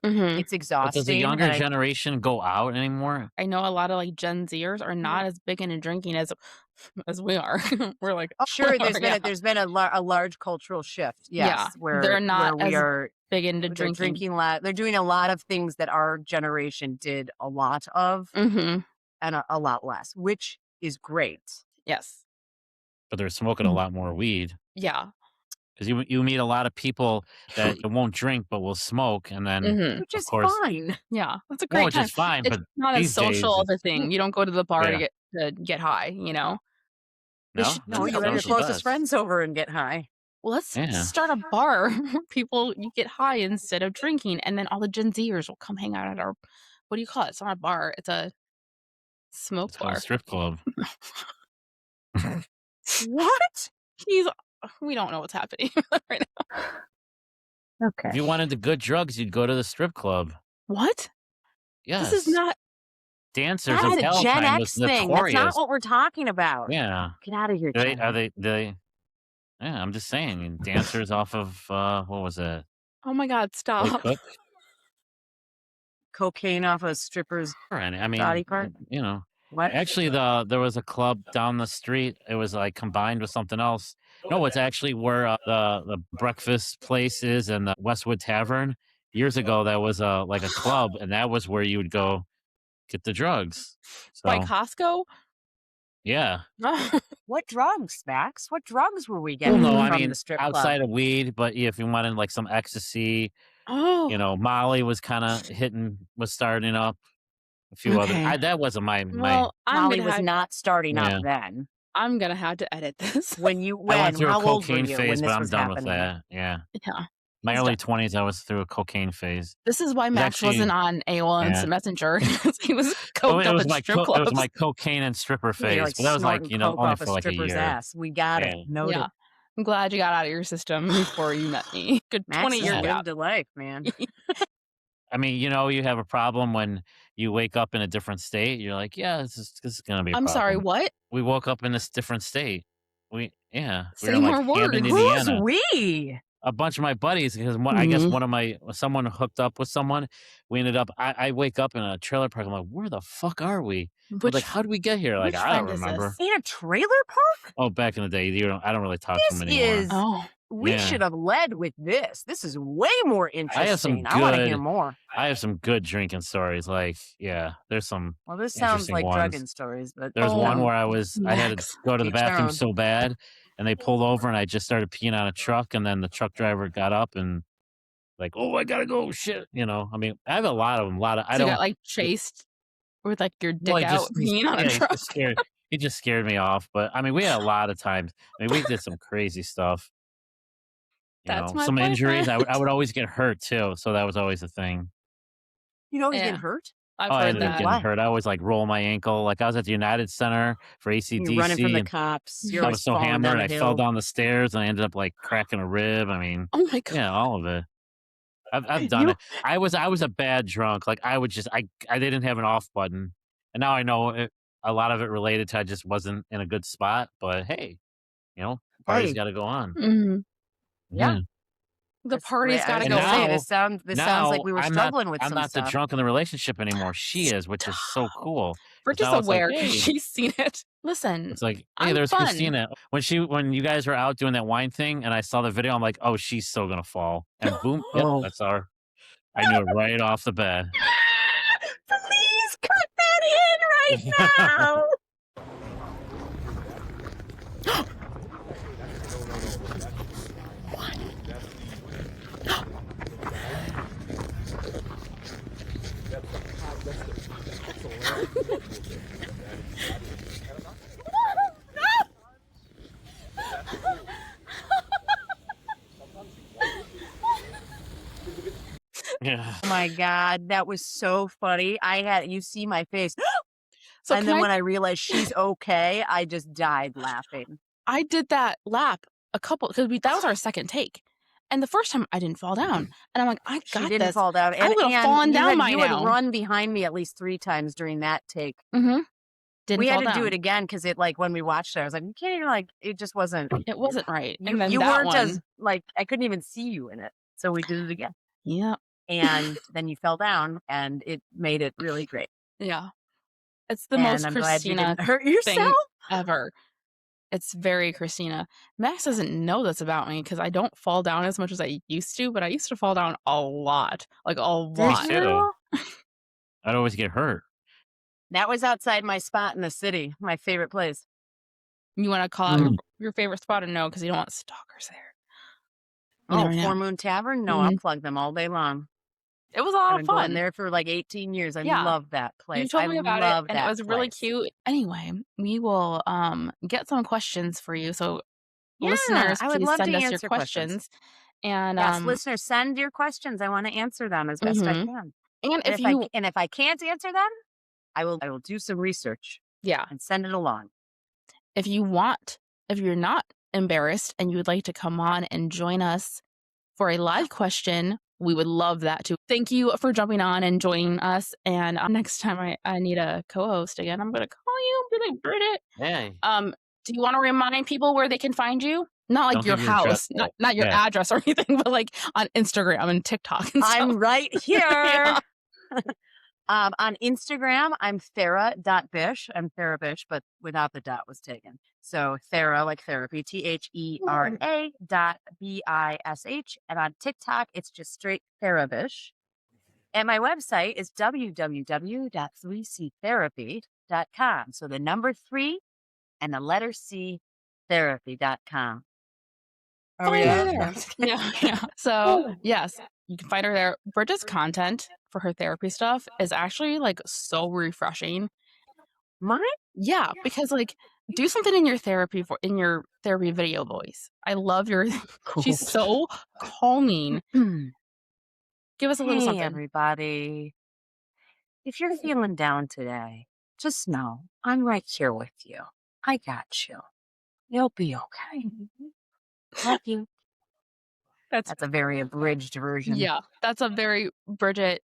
S2: Mhm.
S4: It's
S1: But does the
S4: exhausting.
S1: younger
S4: And
S1: generation go out anymore?
S2: I know a lot of, like, Gen Zers are not as big into drinking as we are. We're like, "Oh,
S4: sure,
S2: yeah."
S4: there's been a large cultural shift.
S2: Yeah.
S4: Yes,
S2: They're not
S4: where we
S2: as
S4: are
S2: big into
S4: they're
S2: drinking.
S4: drinking a lot. They're doing a lot of things that our generation did a lot of,
S2: Mhm.
S4: and a lot less, which is great.
S2: Yes.
S1: But they're smoking a lot more weed.
S2: Yeah.
S1: 'Cause you meet a lot of people that won't drink but will smoke, and then,
S2: Mhm.
S4: Which
S1: of
S4: is
S1: course
S4: fine.
S2: Yeah. That's a
S1: well,
S2: great
S1: which
S2: time.
S1: is fine,
S2: It's
S1: but
S2: not as
S1: these days
S2: social of a
S1: it's
S2: thing. You don't go to the bar
S1: yeah.
S2: to get high, you know? We
S1: No?
S2: should
S4: No,
S2: do
S1: That
S4: you
S2: that.
S4: have
S2: We
S4: your
S1: sounds the
S2: should
S4: closest
S1: best.
S4: friends over and get high.
S2: let's
S1: Yeah.
S2: start a bar where you get high instead of drinking, and then all the Gen Zers will come hang out at our what do you call it? It's not a bar, it's a smoke
S1: It's called a
S2: bar.
S1: strip club.
S4: What?
S2: He's we don't know what's happening right now.
S4: Okay.
S1: If you wanted the good drugs, you'd go to the strip club.
S2: What? This is
S1: Yes.
S2: not
S1: Dancers
S4: That's
S1: in
S4: a Gen
S1: Palatine was
S4: X thing. That's not
S1: notorious.
S4: what we're talking about.
S1: Yeah.
S4: Get out of here, Gen X.
S1: Do they yeah, I'm just saying, dancers off of, what was it?
S2: oh my god,
S1: Lake
S2: stop.
S1: Cook?
S4: Cocaine off a stripper's
S1: Right, I
S4: body
S1: mean,
S4: part.
S1: you know,
S4: What?
S1: actually, there was a club down the street. It was, like, combined with something else. No, it's actually where, the breakfast place is in the Westwood Tavern. Years ago, that was, like, a club, and that was where you would go get the drugs.
S2: By
S1: So,
S2: Costco?
S1: yeah.
S4: What drugs, Max? What drugs were we
S1: Well,
S4: getting
S1: no, I
S4: from the
S1: mean,
S4: strip club?
S1: outside of weed, but if you wanted, like, some ecstasy,
S2: Oh,
S1: Molly was kinda was starting up, a few other
S2: okay.
S1: that wasn't my
S2: Well, I'm
S4: Molly
S2: gonna
S4: was
S2: have
S4: not starting up
S1: yeah.
S4: then.
S2: I'm gonna have to edit this.
S1: I went through a
S4: How old were
S1: cocaine
S4: you when
S1: phase, but
S4: this
S1: I'm
S4: was
S1: done with
S4: happening?
S1: that, yeah.
S2: Yeah.
S1: My
S2: He's
S1: early
S2: done.
S1: 20s, I was through a cocaine phase.
S2: This is why
S1: It was
S2: Max wasn't
S1: actually
S2: on AOL
S1: yeah.
S2: Instant Messenger. 'Cause he was
S1: Oh,
S2: coked up at strip
S1: it was
S2: clubs.
S1: my cocaine and stripper
S4: Yeah, you're
S1: phase,
S4: like
S1: but that was, like,
S4: snorting coke
S1: only
S4: off a
S1: for, like, a
S4: stripper's
S1: year.
S4: ass. We got
S1: Yeah.
S4: it. Noted.
S2: Yeah. I'm glad you got out of your system before you met me. Good
S4: Max has
S2: 20-year
S1: Yeah.
S2: gap.
S4: lived a life, man.
S1: I mean, you have a problem when you wake up in a different state, you're like, "Yeah, this is gonna be a
S2: I'm sorry,
S1: problem."
S2: what?
S1: We woke up in this different state. We were
S2: Say
S1: in, like,
S2: more
S1: Hammond,
S2: words.
S4: Who's
S1: Indiana.
S4: we?
S1: A bunch of my buddies, because I guess
S2: Mhm.
S1: someone hooked up with someone. We ended up I wake up in a trailer park, I'm like, "Where the fuck are we?" We're
S2: Which
S1: like,
S2: f
S1: "How'd we get here?" Like,
S2: which
S1: "I don't
S2: friend is
S1: remember."
S2: this?
S4: In a trailer park?
S1: Oh, back in the day, I don't really talk to them
S4: This
S1: anymore.
S4: is.
S2: Oh.
S4: We
S1: Yeah.
S4: should have led with this. This is way more
S1: I have some
S4: interesting. I want to hear more.
S1: good drinking stories, like, yeah, there's some
S4: Well, this sounds
S1: interesting
S4: like
S1: ones.
S4: drugging stories, but
S1: There's
S2: Oh,
S1: one
S4: no,
S1: where I had to
S2: Max.
S1: go to the
S4: each their
S1: bathroom
S4: own.
S1: so bad, and they pulled over, and I just started peeing on a truck, and then the truck driver got up and like, "Oh, I gotta go, shit," I mean, I have a lot of them, I
S2: So you got,
S1: don't
S2: like, chased with, like, your
S1: well,
S2: dick out peeing on a truck?
S1: he just scared me off, but, I mean, we had a lot of times. I mean, we did some crazy stuff,
S2: That's my
S1: some injuries.
S2: boyfriend.
S1: I would always get hurt too, so that was always a thing.
S4: You know he's
S2: Yeah,
S4: getting hurt.
S2: I've
S1: Oh, I
S2: heard
S1: ended up
S2: that.
S1: getting
S4: Why?
S1: hurt. I always, like, roll my ankle. Like, I was at the United Center for
S4: You're running from
S1: AC/DC,
S4: the
S1: and
S4: cops. You're
S1: I
S4: always
S1: was so
S4: falling
S1: hammered,
S4: down
S1: and
S4: a
S1: I fell
S4: hill.
S1: down the stairs, and I ended up, like, cracking a rib. I mean,
S2: Oh my god.
S1: yeah, all of it. I've done
S4: You
S1: it. I was a bad drunk. Like, I would just I didn't have an off button, and now I know a lot of it related to I just wasn't in a good spot. But hey, party's
S4: hey,
S1: got to go on.
S2: Mhm.
S4: yeah.
S1: Yeah.
S2: The party's
S4: I
S2: gotta
S4: was
S1: And
S2: go
S4: gonna say
S2: on.
S4: this sounds like we were struggling with
S1: I'm
S4: some
S1: not the
S4: stuff.
S1: drunk in the relationship anymore. She is, which is so
S2: Stop.
S1: cool. 'Cause
S2: Bridget's
S1: now it's like,
S2: aware 'cause
S1: hey,
S2: she's seen it. Listen,
S1: it's like, hey,
S2: I'm
S1: there's
S2: fun.
S1: Christina. When you guys were out doing that wine thing, and I saw the video, I'm like, oh, she's still gonna fall. And boom, yep,
S4: Oh,
S1: that's our. I knew it right off the bat.
S4: please cut that in right now.
S1: Yeah.
S4: Oh my god, that was so funny. You see my face.
S2: So
S4: And
S2: can
S4: then when I realized she's okay, I just died laughing.
S2: I did that lap a couple because that was our second take. And the first time I didn't fall down. And I'm like, I
S4: She
S2: got
S4: didn't
S2: this.
S4: fall down.
S2: I would have fallen down by
S4: you had
S2: now.
S4: run behind me at least 3 times during that take.
S2: Mm-hmm. Didn't
S4: We
S2: fall
S4: had to
S2: down.
S4: do it again because it when we watched it, I was like, you can't even it just wasn't.
S2: It wasn't right.
S4: You,
S2: And then
S4: you
S2: that
S4: weren't
S2: one.
S4: as I couldn't even see you in it. So we did it again.
S2: Yeah.
S4: and then you fell down, and it made it really great.
S2: Yeah. It's the
S4: And
S2: most
S4: I'm glad you
S2: Christina
S4: didn't hurt yourself.
S2: thing ever. It's very Christina. Max doesn't know this about me because I don't fall down as much as I used to, but I used to fall down a lot. Like a
S1: Me
S2: lot.
S1: too. I'd always get hurt.
S4: That was outside my spot in the city, my favorite place.
S2: You want to call out your favorite spot or no? Because you don't want stalkers there. You
S4: Oh,
S2: never know.
S4: Four Moon Tavern? No, I'll plug them all day long.
S2: It was a lot
S4: I've
S2: of
S4: been
S2: fun.
S4: going there for like 18 years. I
S2: Yeah.
S4: love that
S2: You
S4: place.
S2: told
S4: I
S2: me about
S4: love
S2: it, and
S4: that
S2: it was really
S4: place.
S2: cute. Anyway, we will get some questions for you. So
S4: Yeah,
S2: listeners,
S4: I would
S2: please
S4: love
S2: send
S4: to
S2: us your
S4: answer questions.
S2: questions. And
S4: Yes, listeners, send your questions. I want to answer them as best I can.
S2: and
S4: And if I can't answer them, I will do some research.
S2: Yeah.
S4: And send it along.
S2: If you're not embarrassed and you would like to come on and join us for a live question, we would love that too. Thank you for jumping on and joining us. And next time I need a co-host again, I'm going to call you and be like, Bridget.
S1: Hey.
S2: Do you want to remind people where they can find you? Not like
S1: Don't
S2: your
S1: give your
S2: house,
S1: address.
S2: not your address or anything, but like on Instagram and TikTok and stuff.
S4: I'm right here. On Instagram, I'm Thera.Bish. I'm Thera Bish, but without the dot was taken. So Thera, like therapy, THERA.BISH. And on TikTok, it's just straight Thera Bish. And my website is www.3ctherapy.com. So the number 3 and the letter C, therapy.com.
S2: Oh, yeah. Yeah. So, yes, you can find her there. Bridget's content for her therapy stuff is actually like so refreshing.
S4: Mine?
S2: Yeah, because like do something in your therapy video voice. I love your she's so calming. Give us a little something.
S4: Everybody. If you're feeling down today, just know I'm right here with you. I got you. You'll be okay. Love you. That's a very abridged version.
S2: Yeah, that's a very Bridget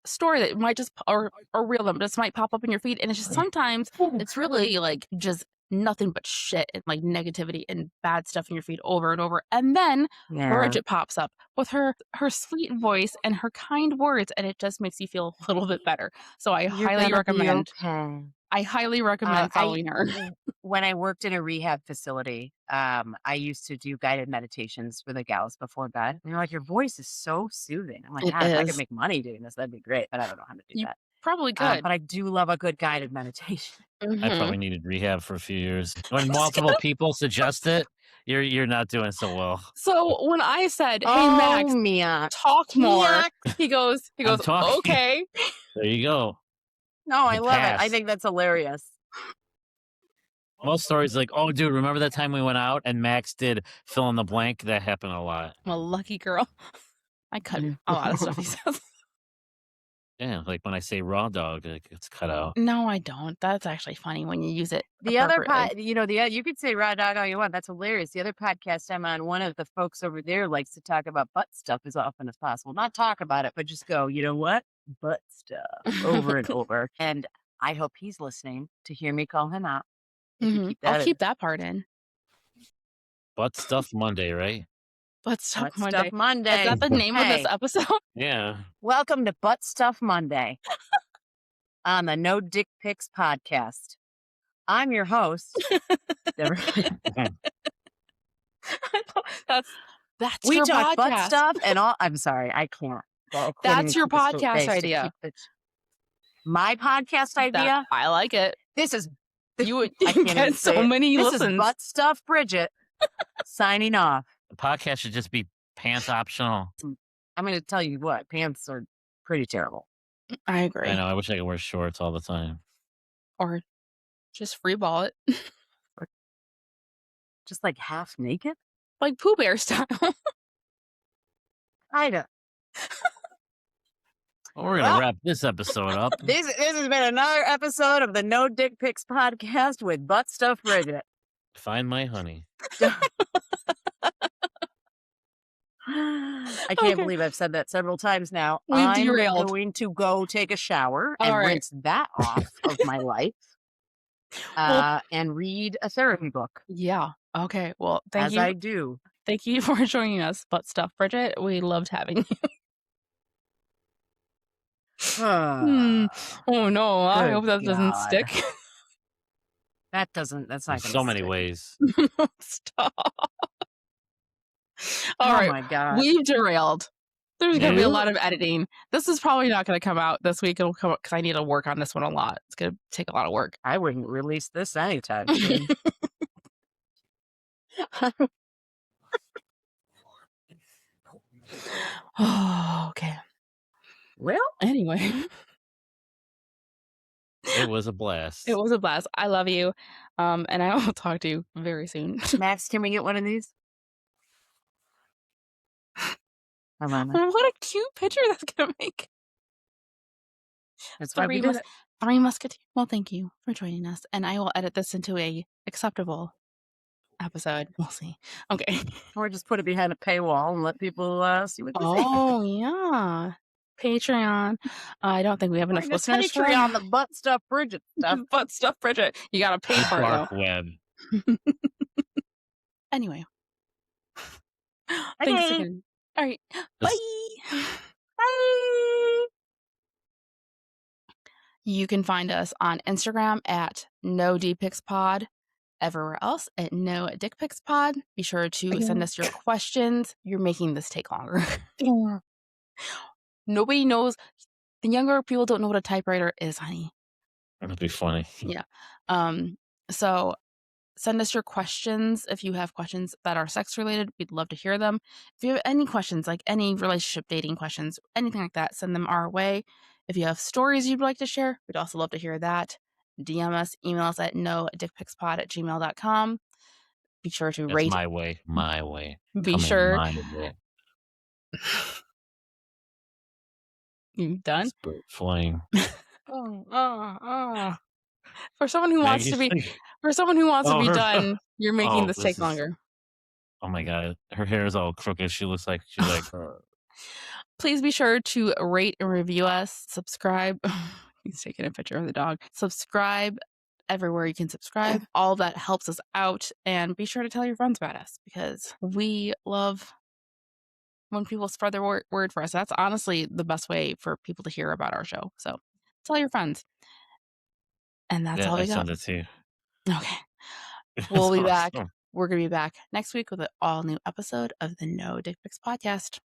S2: story that might just or real that just might pop up in your feed, and it's just sometimes it's really like just nothing but shit and like negativity and bad stuff in your feed over and over, and then Bridget pops up with her sweet voice and her kind words, and it just makes you feel a little bit better. So I highly recommend. I highly recommend following her.
S4: When I worked in a rehab facility, I used to do guided meditations for the gals before bed. And they're like, your voice is so soothing. I'm like, if I could make money doing this, that'd be great. But I don't know how to do that.
S2: Probably could.
S4: But I do love a good guided meditation.
S1: I probably needed rehab for a few years. When multiple people suggest it, you're not doing so well.
S2: So when I said, "Hey Max,
S4: Mia,
S2: talk more," he goes, "Okay."
S1: There you go.
S4: No, I love it. I think that's hilarious.
S1: Most stories like, oh, dude, remember that time we went out and Max did fill in the blank? That happened a lot.
S2: I'm a lucky girl. I cut a lot of stuff he says.
S1: Yeah, like when I say raw dog, it's cut out.
S2: No, I don't. That's actually funny when you use it.
S4: The other you could say raw dog all you want. That's hilarious. The other podcast I'm on, one of the folks over there likes to talk about butt stuff as often as possible. Not talk about it, but just go, you know what? Butt stuff over and over. And I hope he's listening to hear me call him out.
S2: I'll keep that part in.
S1: Butt Stuff Monday, right?
S2: Butt Stuff Monday.
S4: Stuff Monday.
S2: Is that the name of this episode?
S1: Yeah.
S4: Welcome to Butt Stuff Monday on the No Dick Pics podcast. I'm your host.
S2: That's
S4: we
S2: your
S4: talk
S2: podcast.
S4: Butt stuff and all. I'm sorry, I can't.
S2: That's your podcast idea.
S4: My podcast idea.
S2: I like it.
S4: This is
S2: you get so many listens.
S4: This is Butt Stuff Bridget signing off.
S1: The podcast should just be pants optional.
S4: I'm going to tell you what, pants are pretty terrible.
S2: I agree.
S1: I know. I wish I could wear shorts all the time.
S2: Or just free ball it.
S4: Just like half naked?
S2: Like Pooh Bear style.
S4: I don't.
S1: Well, we're going to wrap this episode up.
S4: This has been another episode of the No Dick Pics podcast with Butt Stuff Bridget.
S1: Find my honey.
S4: I can't believe I've said that several times now. I'm going to go take a shower and rinse that off of my life and read a therapy book.
S2: Yeah. Okay. Well, thank you.
S4: As I do.
S2: Thank you for joining us, Butt Stuff Bridget. We loved having you. Oh no, I hope that doesn't
S4: God.
S2: stick.
S4: That's not
S1: In
S4: gonna
S1: so many
S4: stick.
S1: ways.
S2: Stop. All
S4: Oh
S2: right,
S4: my God.
S2: we've derailed. There's gonna be a
S1: Yeah.
S2: lot of editing. This is probably not gonna come out this week. It'll come out because I need to work on this one a lot. It's gonna take a lot of work.
S4: I wouldn't release this anytime soon.
S2: Oh, okay.
S4: Well,
S2: Anyway,
S1: It was a blast.
S2: it was a blast. I love you. And I will talk to you very soon.
S4: Max, can we get one of these? I love it.
S2: What a cute picture that's gonna make.
S4: That's why we
S2: Three,
S4: did it.
S2: Three Musketeers. Well, thank you for joining us. And I will edit this into a acceptable episode. We'll see. Okay.
S4: Or just put it behind a paywall and let people see what they think.
S2: Oh, yeah. Patreon. I don't think we have enough
S4: Find us
S2: listeners for
S4: Patreon,
S2: that.
S4: the butt stuff Bridget stuff.
S2: But stuff, Bridget. You gotta pay
S1: The
S2: for it,
S1: dark
S2: though.
S1: web.
S2: Anyway. Thanks
S4: Okay.
S2: again. All right.
S1: Just-
S2: Bye.
S4: Bye.
S2: You can find us on Instagram at NoDPixPod. Everywhere else at NoDickPixPod. Be sure to send us your questions. You're making this take longer. Nobody knows. The younger people don't know what a typewriter is, honey.
S1: That'd be funny.
S2: Yeah. So send us your questions. If you have questions that are sex related, we'd love to hear them. If you have any questions, like any relationship dating questions, anything like that, send them our way. If you have stories you'd like to share, we'd also love to hear that. DM us, email us at nodickpixpod@gmail.com. Be sure to
S1: That's
S2: rate.
S1: my way. My way.
S2: Be
S1: Coming
S2: sure.
S1: my way.
S2: You done?
S1: Spirit flying.
S2: For someone who wants to be, done, you're making this take longer.
S1: Oh my God, her hair is all crooked. She looks like she's like.
S2: Please be sure to rate and review us. Subscribe. He's taking a picture of the dog. Subscribe everywhere you can subscribe. All that helps us out. And be sure to tell your friends about us because we love when people spread their word for us. That's honestly the best way for people to hear about our show. So tell your friends. And that's all we got.
S1: I send it to you.
S2: Okay. We'll be back.
S1: Awesome.
S2: We're going to be back next week with an all new episode of the No Dick Pics podcast.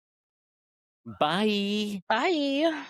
S1: Bye.
S2: Bye.